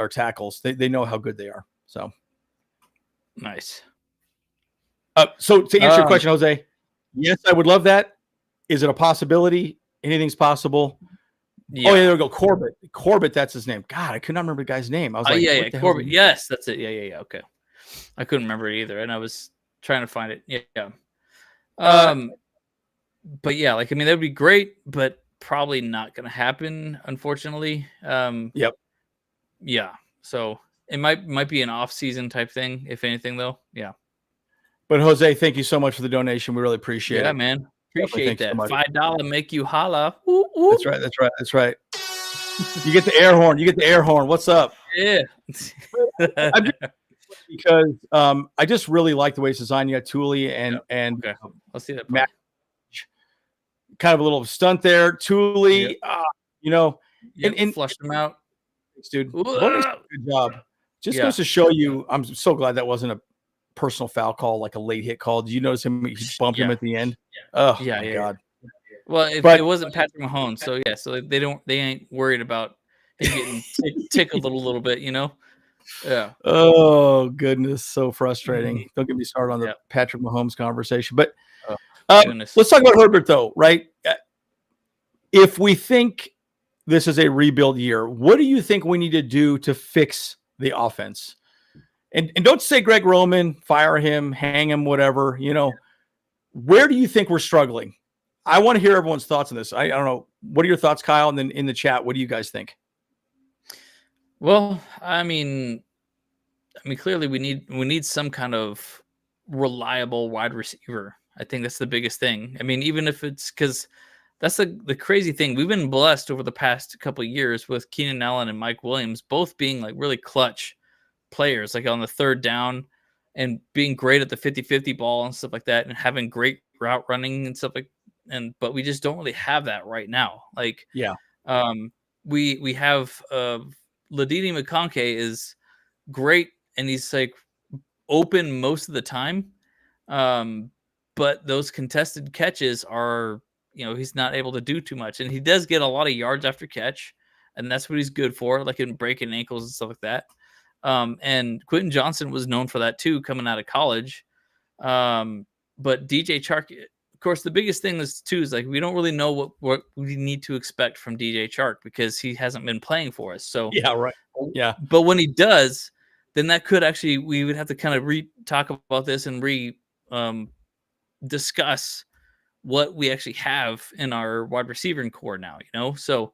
tackles. They know how good they are. So nice. So to answer your question, Jose, yes, I would love that. Is it a possibility? Anything's possible. Yeah. Oh, yeah, there we go. Corbett, that's his name. God, I could not remember the guy's name. I was like, Corbett. Yes, that's it. Yeah. Okay. I couldn't remember it either, and I was trying to find it. Yeah. But yeah, that would be great, but probably not going to happen, unfortunately. Yep. Yeah. So it might be an off-season type thing, if anything, though. Yeah. But Jose, thank you so much for the donation. We really appreciate it. Yeah, man. Appreciate that. So $5 make you holla. Ooh, ooh. That's right. You get the air horn. What's up? Yeah. Because I just really like the way it's designed. You got Thule and okay. I'll see that. Matt, kind of a little stunt there. Thule, and flushed them out. Thanks, dude. Good job. Just goes to show you. I'm so glad that wasn't a personal foul call, like a late hit call. Did you notice him? He bumped him at the end. Oh my God. Well, it wasn't Patrick Mahomes, so so they ain't worried about him getting tickled a little bit, Yeah. Oh goodness, so frustrating. Mm-hmm. Don't get me started on the Patrick Mahomes conversation. But let's talk about Herbert, though, right? If we think this is a rebuild year, what do you think we need to do to fix the offense? And don't say Greg Roman, fire him, hang him, whatever. Where do you think we're struggling? I want to hear everyone's thoughts on this. I don't know. What are your thoughts, Kyle? And then in the chat, what do you guys think? Well, I mean, clearly we need some kind of reliable wide receiver. I think that's the biggest thing. I mean, even if it's because that's the crazy thing. We've been blessed over the past couple of years with Keenan Allen and Mike Williams both being really clutch players, on the third down and being great at the 50-50 ball and stuff like that, and having great route running and stuff but we just don't really have that right now. We have Ladini McConkey is great, and he's open most of the time. But those contested catches are, he's not able to do too much, and he does get a lot of yards after catch, and that's what he's good for, in breaking ankles and stuff like that. And Quentin Johnson was known for that too, coming out of college. But DJ Chark, of course, the biggest thing is we don't really know what we need to expect from DJ Chark because he hasn't been playing for us. So yeah, right. Yeah. But when he does, then that could actually, we would have to kind of talk about this and discuss what we actually have in our wide receiving core now, So,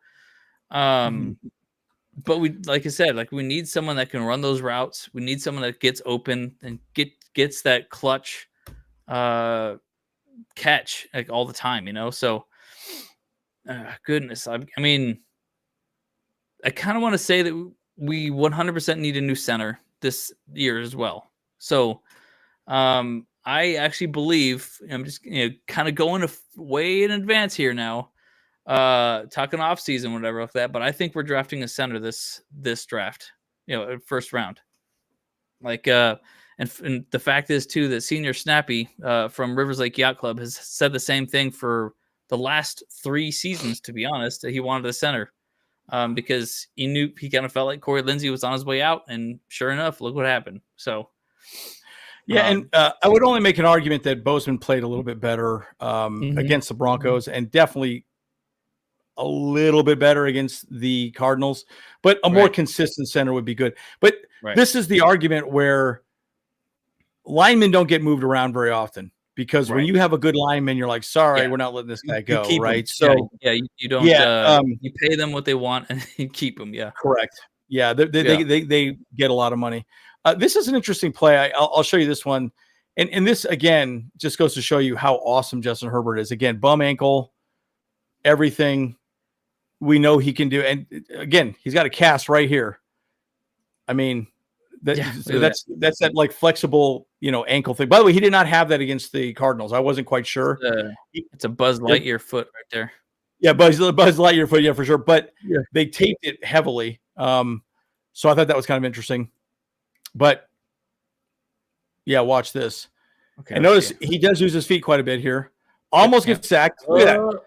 but we, like I said, we need someone that can run those routes. We need someone that gets open and gets that clutch catch all the time, So Goodness. I mean, I kind of want to say that we 100% need a new center this year as well. So I actually believe, I'm just kind of going way in advance here now, talking off season, whatever like that. But I think we're drafting a center this draft, first round. Like, and the fact is too that Senior Snappy from Rivers Lake Yacht Club has said the same thing for the last 3 seasons. To be honest, that he wanted a center because he knew he kind of felt like Corey Lindsey was on his way out, and sure enough, look what happened. So. Yeah, and I would only make an argument that Bozeman played a little bit better against the Broncos, and definitely a little bit better against the Cardinals. But a more consistent center would be good. But this is the argument where linemen don't get moved around very often, because when you have a good lineman, you're like, sorry, we're not letting this guy go, right? Him. So you don't. You pay them what they want and you keep them. Yeah, correct. Yeah, they get a lot of money. This is an interesting play. I'll show you this one. And this, again, just goes to show you how awesome Justin Herbert is. Again, bum ankle, everything we know he can do. And, again, he's got a cast right here. I mean, that's that, like, flexible, ankle thing. By the way, he did not have that against the Cardinals. I wasn't quite sure. It's a Buzz Lightyear foot right there. Yeah, Buzz Lightyear foot, for sure. But they taped it heavily. So I thought that was kind of interesting. But yeah, watch this. Okay. And notice he does use his feet quite a bit here. Almost gets sacked. Look at that.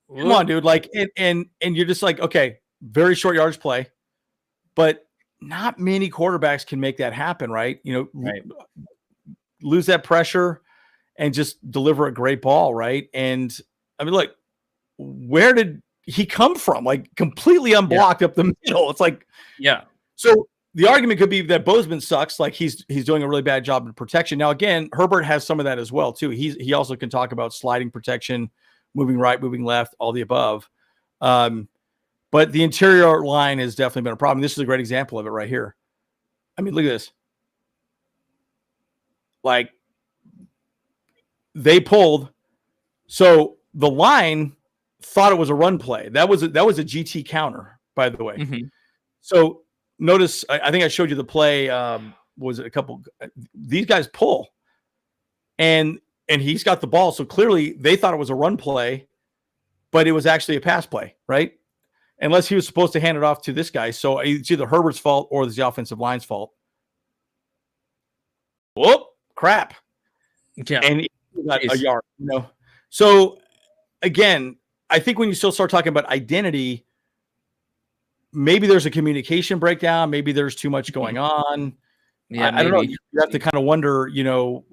Come on, dude. Like, and you're just like, okay, very short yardage play, but not many quarterbacks can make that happen, right? Lose that pressure and just deliver a great ball, right? And I mean, look, where did he come from? Like, completely unblocked up the middle. It's like, so the argument could be that Bozeman sucks. Like, he's doing a really bad job in protection. Now, again, Herbert has some of that as well, too. He also can talk about sliding protection, moving right, moving left, all the above. But the interior line has definitely been a problem. This is a great example of it right here. I mean, look at this. Like, they pulled. So the line thought it was a run play. That was a GT counter, by the way. Mm-hmm. So notice, I think I showed you the play. Was it a couple? These guys pull, and he's got the ball. So clearly they thought it was a run play, but it was actually a pass play, right? Unless he was supposed to hand it off to this guy. So it's either Herbert's fault or it's the offensive line's fault. Whoop, crap. Yeah. And he got a yard, So again, I think when you still start talking about identity, maybe there's a communication breakdown. Maybe there's too much going on. Yeah, I don't know. You have to kind of wonder,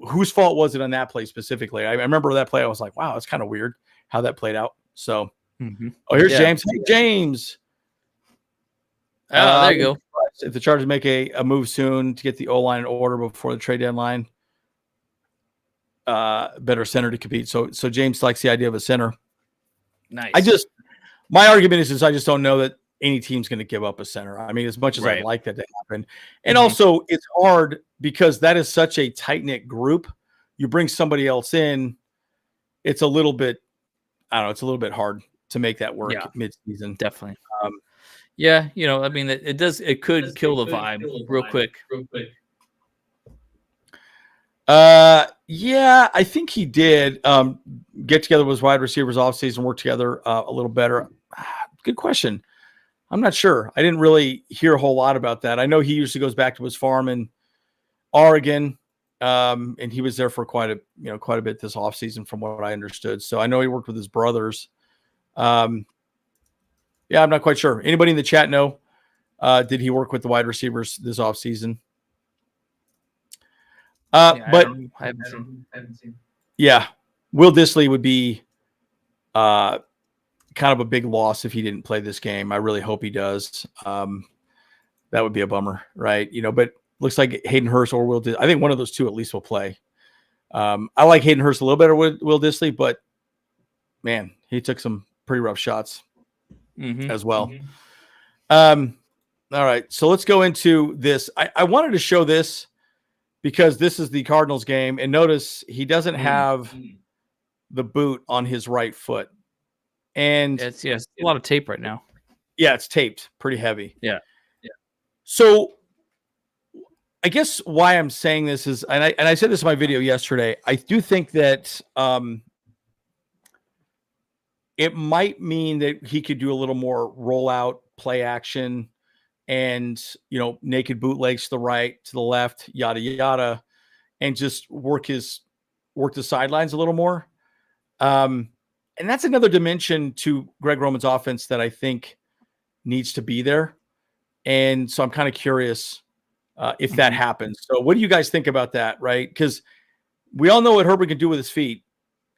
whose fault was it on that play specifically? I remember that play. I was like, wow, it's kind of weird how that played out. So, here's James. Hey, James. Oh, there you go. If the Chargers make a move soon to get the O-line in order before the trade deadline, better center to compete. So James likes the idea of a center. Nice. My argument is I just don't know that any team's going to give up a center. I mean, as much as I'd like that to happen. And also it's hard because that is such a tight-knit group. You bring somebody else in, it's a little bit, it's a little bit hard to make that work mid-season. Definitely. I mean, it could kill the vibe real quick. I think he did get together with his wide receivers off season, work together a little better. Good question. I'm not sure. I didn't really hear a whole lot about that. I know he usually goes back to his farm in Oregon, and he was there for quite a bit this offseason from what I understood. So I know he worked with his brothers. I'm not quite sure. Anybody in the chat know? Did he work with the wide receivers this offseason? But I haven't seen. Yeah, Will Dissly would be kind of a big loss if he didn't play this game. I really hope he does. That would be a bummer, right? But looks like Hayden Hurst or Will Dissly. I think one of those two at least will play. I like Hayden Hurst a little better with Will Dissly, but man, he took some pretty rough shots as well. All right, so let's go into this. I wanted to show this because this is the Cardinals game, and notice he doesn't have the boot on his right foot. And it's a lot of tape right now. Yeah, it's taped pretty heavy. Yeah. So I guess why I'm saying this is, and I said this in my video yesterday, I do think that it might mean that he could do a little more rollout play action and, naked bootlegs to the right, to the left, yada, yada, and just work the sidelines a little more. And that's another dimension to Greg Roman's offense that I think needs to be there. And so I'm kind of curious if that happens. So what do you guys think about that, right? Because we all know what Herbert can do with his feet.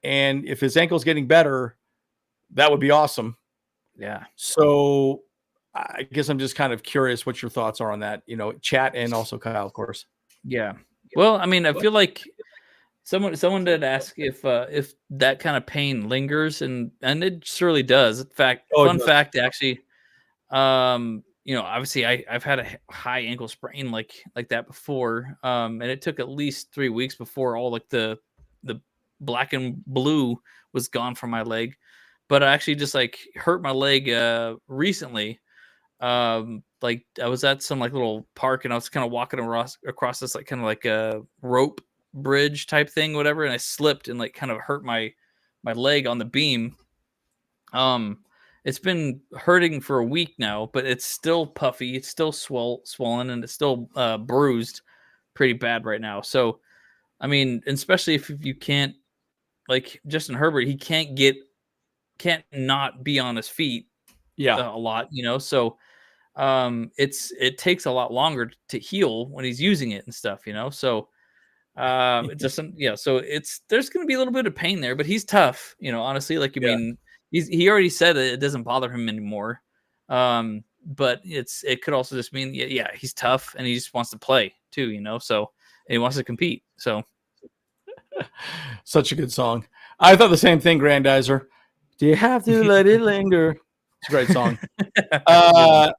And if his ankle's getting better, that would be awesome. Yeah. So I guess I'm just kind of curious what your thoughts are on that, chat, and also Kyle, of course. Yeah. Well, I mean, I feel like someone did ask if that kind of pain lingers, and it surely does. In fact, fun fact, actually, obviously I've had a high ankle sprain like that before. And it took at least 3 weeks before all like the black and blue was gone from my leg. But I actually just like hurt my leg recently. Like I was at some like little park, and I was kind of walking across this like kind of like a rope bridge type thing, whatever, and I slipped and like kind of hurt my leg on the beam. It's been hurting for a week now, but it's still puffy, it's still swollen, and it's still bruised pretty bad right now. So I mean, especially if you can't, like Justin Herbert, he can't not be on his feet a lot, so it takes a lot longer to heal when he's using it and stuff, so it doesn't, so there's going to be a little bit of pain there, but he's tough, honestly, like, mean, he already said that it doesn't bother him anymore. But it could also just mean, he's tough and he just wants to play too, so and he wants to compete. So such a good song. I thought the same thing, Grandizer. Do you have to let it linger? It's a great song. I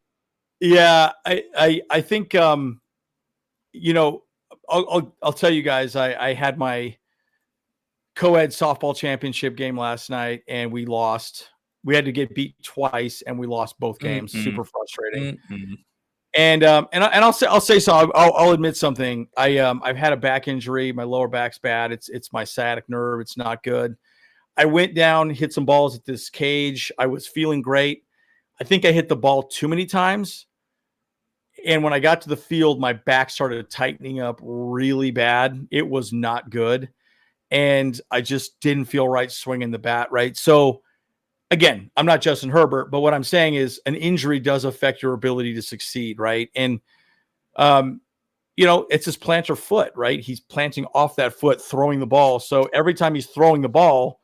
think I'll tell you guys, I had my co-ed softball championship game last night, and we lost. We had to get beat twice, and we lost both games. Super frustrating. And I'll say so. I'll admit something. I've had a back injury. My lower back's bad. It's my sciatic nerve. It's not good. I went down, hit some balls at this cage. I was feeling great. I think I hit the ball too many times. And when I got to the field, my back started tightening up really bad. It was not good. And I just didn't feel right swinging the bat, right? So, again, I'm not Justin Herbert, but what I'm saying is an injury does affect your ability to succeed, right? And, it's his plantar foot, right? He's planting off that foot, throwing the ball. So every time he's throwing the ball,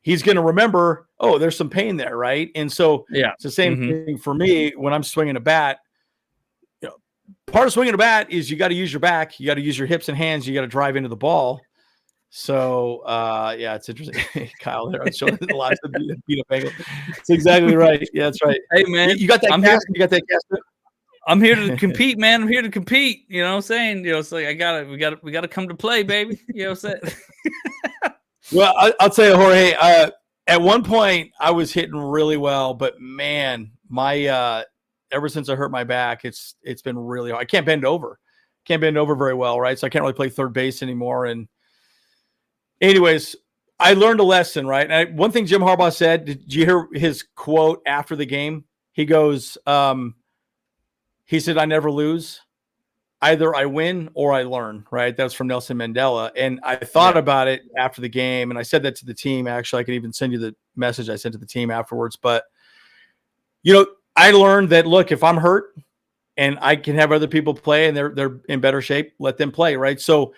he's going to remember, oh, there's some pain there, right? And so it's the same thing for me when I'm swinging a bat. Part of swinging a bat is you got to use your back, you got to use your hips and hands, you got to drive into the ball. So, it's interesting. Kyle there, I'm showing a lot of beat up angle. That's exactly right. Yeah, that's right. Hey, man, you got that cast? You got that cast? I'm here to compete, man. I'm here to compete. You know what I'm saying? It's like we gotta come to play, baby. You know what I'm saying? Well, I'll tell you, Jorge, at one point I was hitting really well, but man, my ever since I hurt my back, it's been really hard. I can't bend over very well, right? So I can't really play third base anymore. And anyways, I learned a lesson, right? And one thing Jim Harbaugh said, did you hear his quote after the game? He goes, he said, "I never lose. Either I win or I learn," right? That's from Nelson Mandela. And I thought about it after the game, and I said that to the team. Actually, I can even send you the message I sent to the team afterwards. But, I learned that, look, if I'm hurt and I can have other people play and they're in better shape, let them play, right? So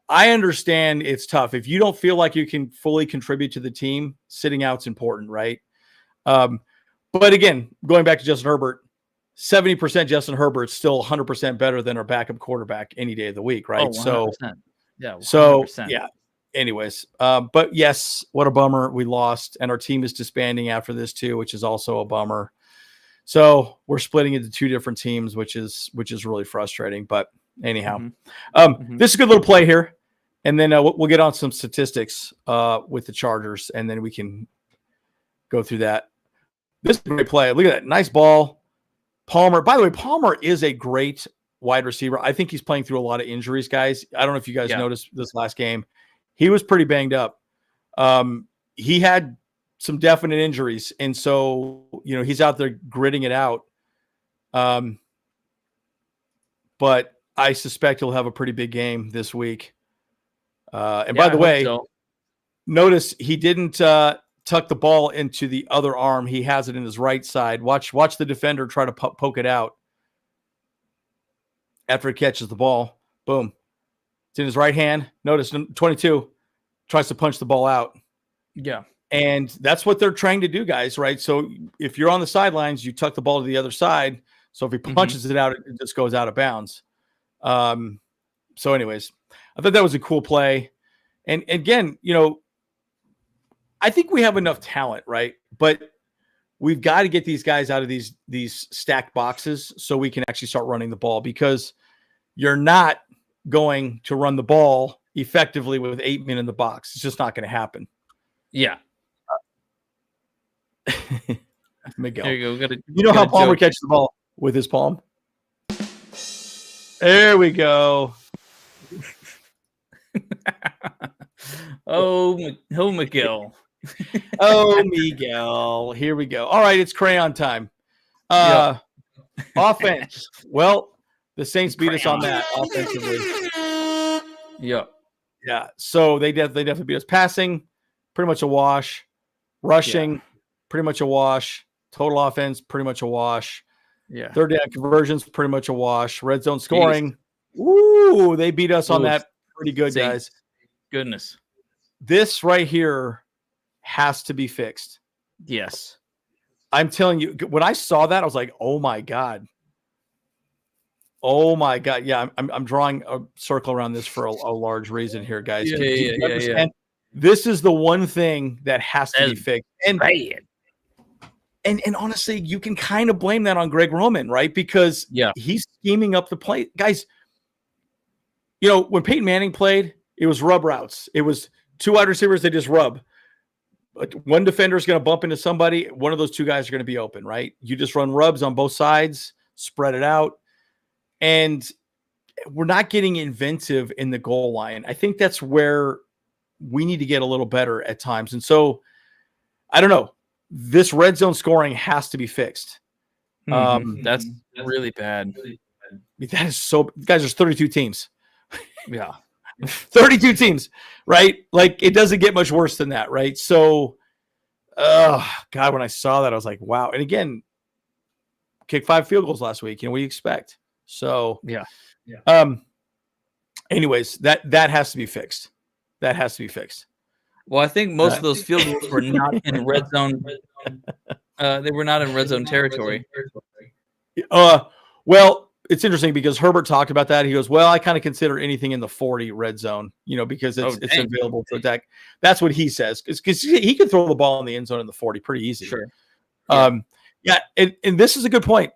I understand it's tough. If you don't feel like you can fully contribute to the team, sitting out's important, right? But again, going back to Justin Herbert, 70% Justin Herbert is still 100% better than our backup quarterback any day of the week, right? 100%. Anyways, but yes, what a bummer. We lost, and our team is disbanding after this too, which is also a bummer. So we're splitting into two different teams, which is really frustrating. But anyhow, this is a good little play here, and then we'll get on some statistics with the Chargers, and then we can go through that. This is a great play. Look at that. Nice ball. Palmer. By the way, Palmer is a great wide receiver. I think he's playing through a lot of injuries, guys. I don't know if you guys noticed this last game. He was pretty banged up. He had some definite injuries. And so, he's out there gritting it out. But I suspect he'll have a pretty big game this week. And by the way, notice he didn't tuck the ball into the other arm. He has it in his right side. Watch the defender try to poke it out after he catches the ball. Boom. It's in his right hand. Notice 22 tries to punch the ball out. Yeah. And that's what they're trying to do, guys, right? So if you're on the sidelines, you tuck the ball to the other side. So if he punches it out, it just goes out of bounds. So anyways, I thought that was a cool play. And again, I think we have enough talent, right? But we've got to get these guys out of these stacked boxes so we can actually start running the ball, because you're not going to run the ball effectively with 8 men in the box. It's just not going to happen. Yeah. Miguel. There you go. You know how Palmer catches the ball with his palm? There we go. Oh, Miguel. Oh, Miguel. Here we go. All right, it's crayon time. Offense. Well, the Saints beat us on that offensively. Yeah. So they definitely beat us. Passing, pretty much a wash. Rushing, pretty much a wash. Total offense, pretty much a wash. Yeah. Third down conversions, pretty much a wash. Red zone scoring. Ooh, they beat us on that pretty good, guys. Goodness. This right here has to be fixed. Yes. I'm telling you, when I saw that, I was like, oh my God. Oh my God. Yeah, I'm drawing a circle around this for a large reason here, guys. Yeah. This is the one thing that has to be fixed. And honestly, you can kind of blame that on Greg Roman, right? Because he's scheming up the play. Guys, when Peyton Manning played, it was rub routes. It was two wide receivers, they just rub. But one defender is going to bump into somebody. One of those two guys are going to be open, right? You just run rubs on both sides, spread it out. And we're not getting inventive in the goal line. I think that's where we need to get a little better at times. And so, I don't know. This red zone scoring has to be fixed. That's really bad. That is so, guys, there's 32 teams. Yeah. 32 teams, right? Like, it doesn't get much worse than that, right? So, God, when I saw that, I was like, wow. And again, kicked 5 field goals last week. What do you expect? So, yeah. Anyways, that has to be fixed. That has to be fixed. Well, I think most of those field goals were not in red zone. They were not in red zone territory. Well, it's interesting because Herbert talked about that. He goes, well, I kind of consider anything in the 40 red zone, because it's available to attack. That's what he says. Because he can throw the ball in the end zone in the 40 pretty easy. Sure. Yeah. And this is a good point.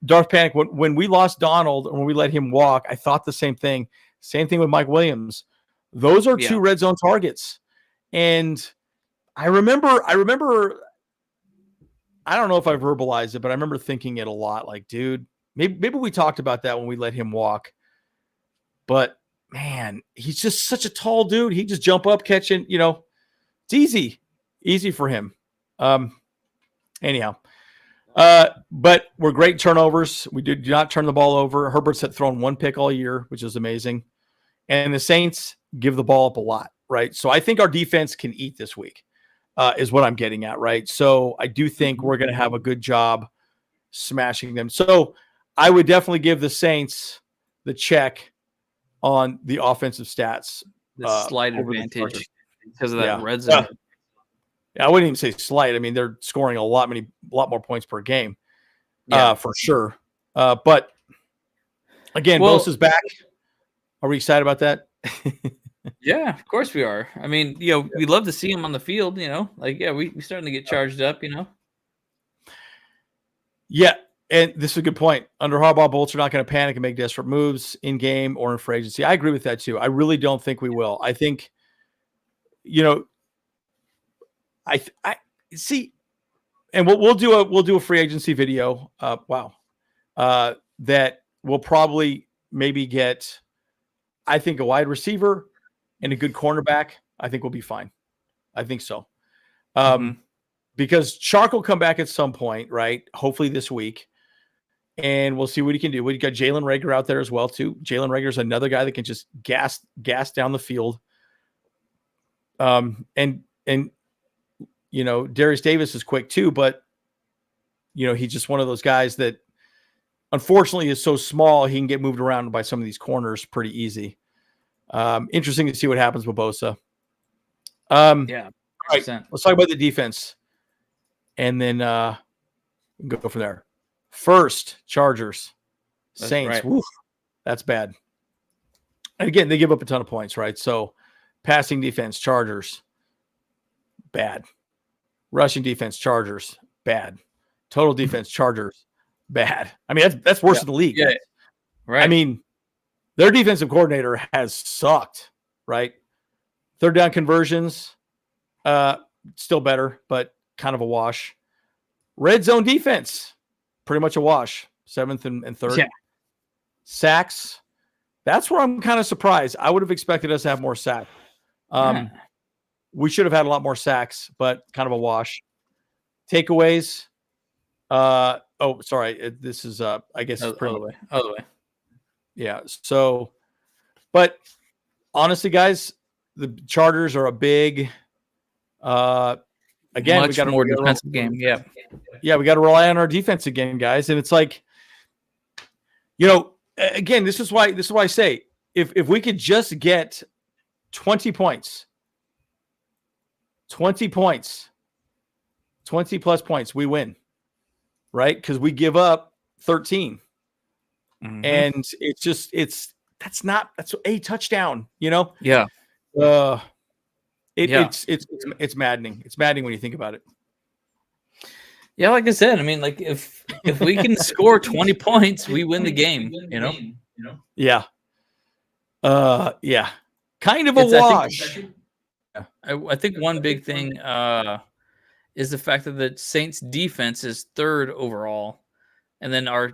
Darth Panic, when we lost Donald and when we let him walk, I thought the same thing. Same thing with Mike Williams. Those are 2 red zone targets. And I remember, I don't know if I verbalized it, but I remember thinking it a lot. Like, dude, maybe we talked about that when we let him walk. But man, he's just such a tall dude. He just jump up, catching, it's easy for him. Anyhow, but we're great turnovers. We do not turn the ball over. Herbert's had thrown 1 pick all year, which is amazing. And the Saints give the ball up a lot, right? So I think our defense can eat this week, is what I'm getting at, right? So I do think we're going to have a good job smashing them. So I would definitely give the Saints the check on the offensive stats. The slight advantage because of that red zone. I wouldn't even say slight. I mean, they're scoring a lot more points per game, for sure. But again, Bosa's back. Are we excited about that? Yeah, of course we are. I mean, we'd love to see him on the field. We're starting to get charged up. Yeah, and this is a good point. Under Harbaugh, Bolts are not going to panic and make desperate moves in game or in free agency. I agree with that too. I really don't think we will. I think, I see. and we'll do a free agency video. That will probably maybe get, I think, a wide receiver and a good cornerback. I think we'll be fine. I think so. Because Chark will come back at some point, right? Hopefully this week. And we'll see what he can do. We got Jalen Reagor out there as well, too. Jalen Reagor is another guy that can just gas down the field. And Darius Davis is quick too, but he's just one of those guys that unfortunately is so small he can get moved around by some of these corners pretty easy. Interesting to see what happens with Bosa. Yeah. All right, let's talk about the defense, and then go from there. First, Chargers, Saints. Right. Woof, that's bad. And again, they give up a ton of points, right? So, passing defense, Chargers, bad. Rushing defense, Chargers, bad. Total defense, Chargers, bad. I mean, that's worse than the league. Yeah. Right. I mean, their defensive coordinator has sucked, right? Third down conversions, still better, but kind of a wash. Red zone defense, pretty much a wash. 7th and 3rd. Yeah. Sacks, that's where I'm kind of surprised. I would have expected us to have more sacks. We should have had a lot more sacks, but kind of a wash. Takeaways. This is I guess Other way. Yeah. So, but honestly, guys, the Chargers are a big. Again, we got more defensive game. Yeah. Yeah, we got to rely on our defense again, guys, and it's like, again, this is why I say if we could just get 20 points, 20 plus points, we win, right? Because we give up 13. And that's a touchdown, Yeah. It's maddening. It's maddening when you think about it. Yeah, like I said, I mean, like if we can score 20 points, we win the game, Yeah. Yeah. Kind of a wash. I think one big thing is the fact that the Saints defense is 3rd overall, and then our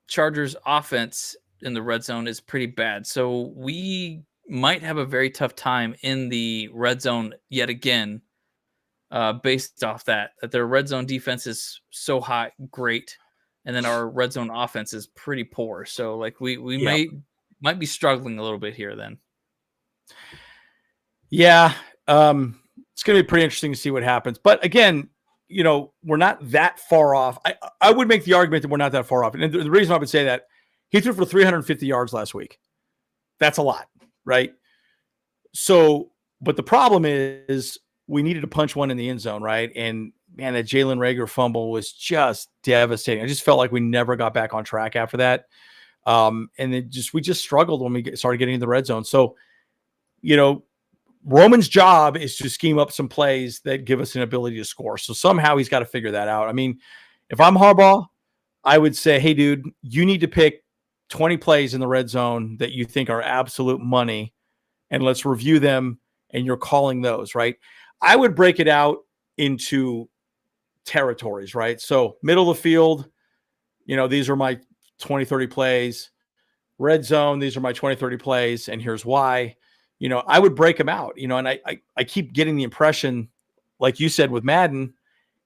Chargers offense in the red zone is pretty bad. So we might have a very tough time in the red zone yet again, based off that their red zone defense is so hot, great, and then our red zone offense is pretty poor. So like we might be struggling a little bit here then. Yeah. It's going to be pretty interesting to see what happens. But again, we're not that far off. I would make the argument that we're not that far off. And the reason I would say that, he threw for 350 yards last week. That's a lot, right? So, but the problem is we needed to punch one in the end zone, right? And man, that Jalen Reagor fumble was just devastating. I just felt like we never got back on track after that. And we just struggled when we started getting in the red zone. So, Roman's job is to scheme up some plays that give us an ability to score. So somehow he's got to figure that out. I mean, if I'm Harbaugh, I would say, hey, dude, you need to pick 20 plays in the red zone that you think are absolute money, and let's review them, and you're calling those, right? I would break it out into territories, right? So middle of the field, these are my 20, 30 plays. Red zone, these are my 20, 30 plays, and here's why. I would break them out, and I keep getting the impression, like you said with Madden,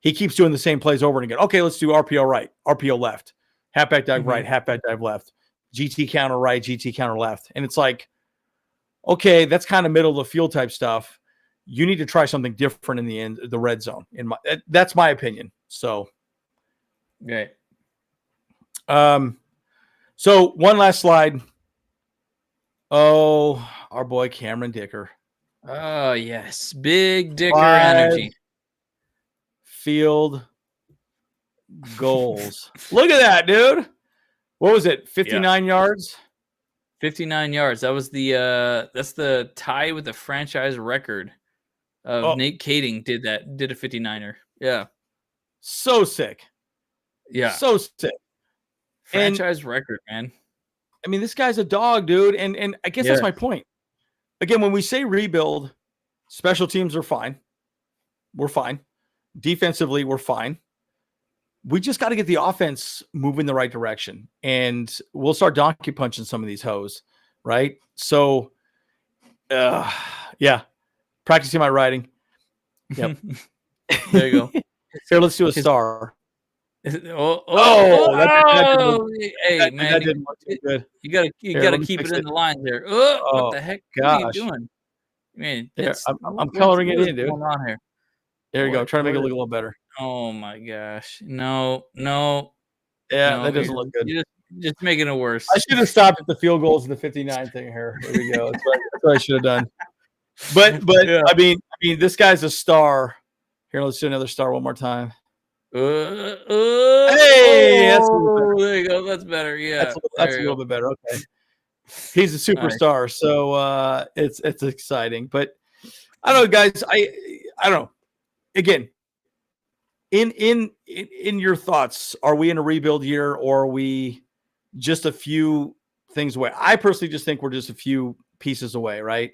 he keeps doing the same plays over and again. Okay, let's do RPO right, RPO left, halfback dive right, halfback dive left, GT counter right, GT counter left. And it's like, okay, that's kind of middle of the field type stuff. You need to try something different in the red zone. That's my opinion. So, okay. So one last slide. Oh, our boy Cameron Dicker. Oh, yes. Big Dicker energy. Field goals. Look at that, dude. What was it? 59 yards? 59 yards. That was that's the tie with the franchise record of Nate Kading did a 59er. Yeah. So sick. Yeah. So sick. Franchise record, man. I mean, this guy's a dog, dude. And I guess that's my point. Again, when we say rebuild, special teams are fine. We're fine. Defensively, we're fine. we just got to get the offense moving the right direction, and we'll start donkey punching some of these hoes, right? So, yeah, practicing my writing. Yep. There you go. Here, let's do a star. Hey, man, that didn't look too good. You gotta keep it in the lines there. What the heck? Gosh. What are you doing? Man, I'm coloring it in, dude. Going on here? There you go. Trying to make it look a little better. Oh my gosh. No. Yeah, that doesn't look good. You're just making it worse. I should have stopped at the field goals and the 59 thing here. There we go. That's what I should have done. But yeah. I mean, this guy's a star. Here, let's do another star one more time. Hey, there you go. That's better. Yeah, that's a little bit better. Okay, he's a superstar, right. So it's exciting. But I don't know, guys. I don't know. Again, in your thoughts, are we in a rebuild year, or are we just a few things away? I personally just think we're just a few pieces away. Right?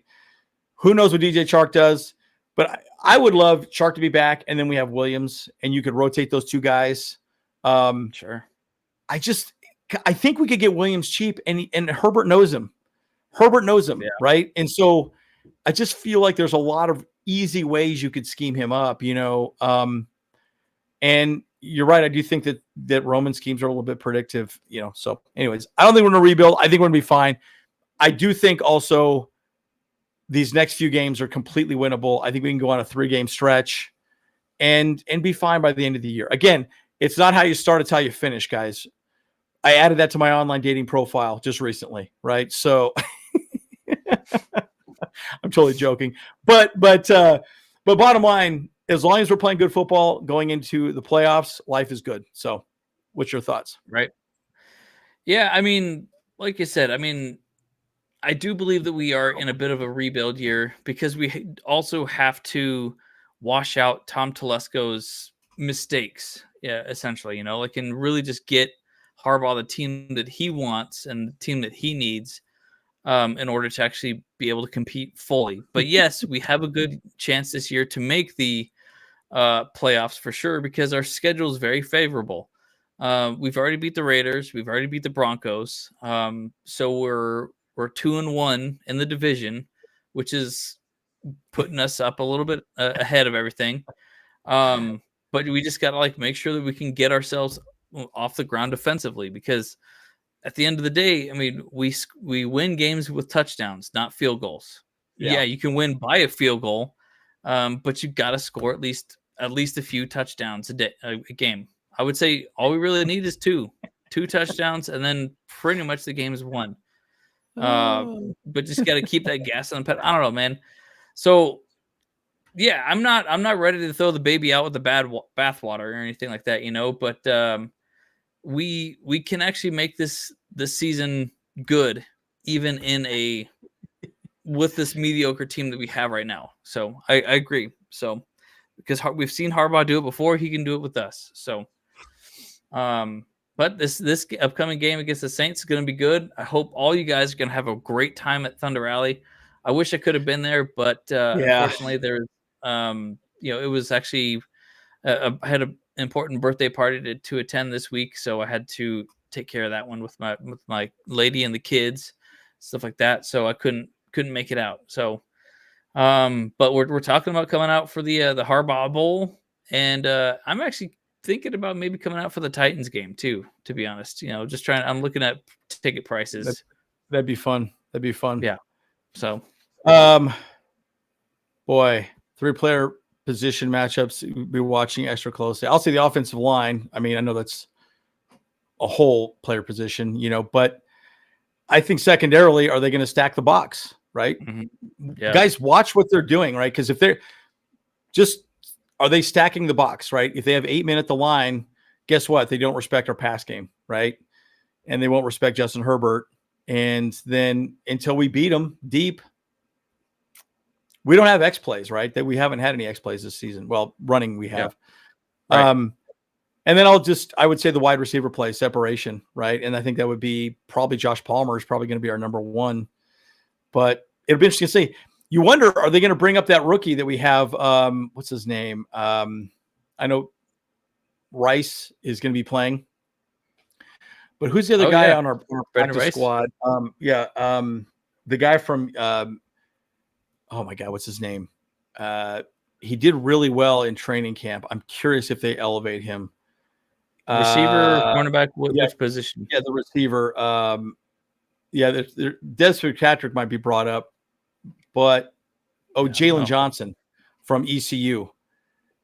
Who knows what DJ Chark does? But I would love Chark to be back, and then we have Williams, and you could rotate those two guys. Sure. I think we could get Williams cheap, and Herbert knows him. Yeah. Right? And so I just feel like there's a lot of easy ways you could scheme him up, you know. And you're right. I do think that Roman schemes are a little bit predictive, you know. So anyways, I don't think we're going to rebuild. I think we're going to be fine. I do think also these next few games are completely winnable. I think we can go on a 3-game stretch and be fine by the end of the year. Again, it's not how you start, it's how you finish, guys. I added that to my online dating profile just recently, right? So I'm totally joking. But bottom line, as long as we're playing good football going into the playoffs, life is good. So what's your thoughts? Right. Yeah, I mean, like you said, I mean, I do believe that we are in a bit of a rebuild year because we also have to wash out Tom Telesco's mistakes. Yeah, essentially, you know, like, and really just get Harbaugh the team that he wants and the team that he needs in order to actually be able to compete fully. But yes, we have a good chance this year to make the playoffs for sure because our schedule is very favorable. We've already beat the Raiders. We've already beat the Broncos. So we're 2-1 in the division, which is putting us up a little bit ahead of everything. But we just got to like make sure that we can get ourselves off the ground defensively because at the end of the day, I mean, we win games with touchdowns, not field goals. Yeah, you can win by a field goal, but you got to score at least a few touchdowns a game. I would say all we really need is two touchdowns, and then pretty much the game is won. But just got to keep that gas on the pedal. I don't know, man. So yeah, I'm not ready to throw the baby out with the bad bathwater or anything like that, you know, but we can actually make this season good even with this mediocre team that we have right now. So I agree. So because we've seen Harbaugh do it before, he can do it with us. So but this upcoming game against the Saints is going to be good. I hope all you guys are going to have a great time at Thunder Alley. I wish I could have been there, but unfortunately, there's it was actually I had an important birthday party to attend this week, so I had to take care of that one with my lady and the kids, stuff like that. So I couldn't make it out. So, but we're talking about coming out for the Harbaugh Bowl, and I'm actually thinking about maybe coming out for the Titans game too, to be honest. You know, just I'm looking at ticket prices. That'd be fun. Yeah. So, boy, 3-player position matchups we're watching extra closely. I'll say the offensive line. I mean, I know that's a whole player position, you know, but I think secondarily, are they going to stack the box, right? Mm-hmm. Yeah. Guys, watch what they're doing, right? Because if they're are they stacking the box, right? If they have 8 men at the line, guess what? They don't respect our pass game, right? And they won't respect Justin Herbert. And then until we beat them deep, we don't have X plays, right? That we haven't had any X plays this season. Well, running we have. Yeah. Right. And then I would say the wide receiver play separation, right? And I think that would be probably Josh Palmer is probably going to be our number one. But it'll be interesting to see. You wonder, are they going to bring up that rookie that we have? What's his name? I know Rice is going to be playing. But who's the other guy on our practice squad? The guy from oh my God, what's his name? He did really well in training camp. I'm curious if they elevate him. Receiver, cornerback, which position? Yeah, the receiver. Des Fitzpatrick might be brought up, but Jalen Johnson from ECU.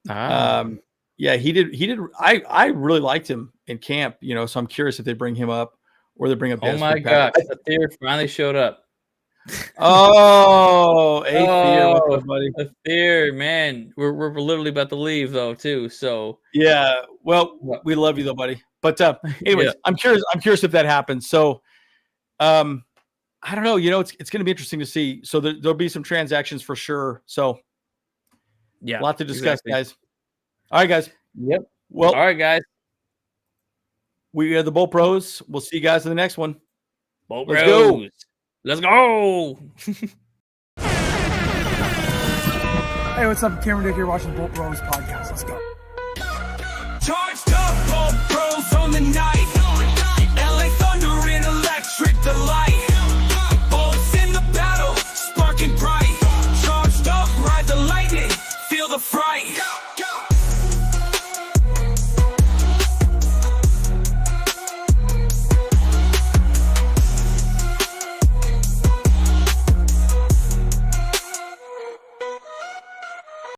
He did. I really liked him in camp, so I'm curious if they bring him up or they bring up. Oh my God, Athir finally showed up. Athir, buddy. Athir, man, we're literally about to leave though too. So yeah, well, we love you though, buddy. But anyways, I'm curious if that happens. So, I don't know. It's going to be interesting to see. So there'll be some transactions for sure. So a lot to discuss, guys. All right, guys. Yep. Well, all right, guys. We are the Bolt Bros. We'll see you guys in the next one. Bolt Bros. Go. Let's go. Hey, what's up? Cameron Dick here watching the Bolt Bros podcast.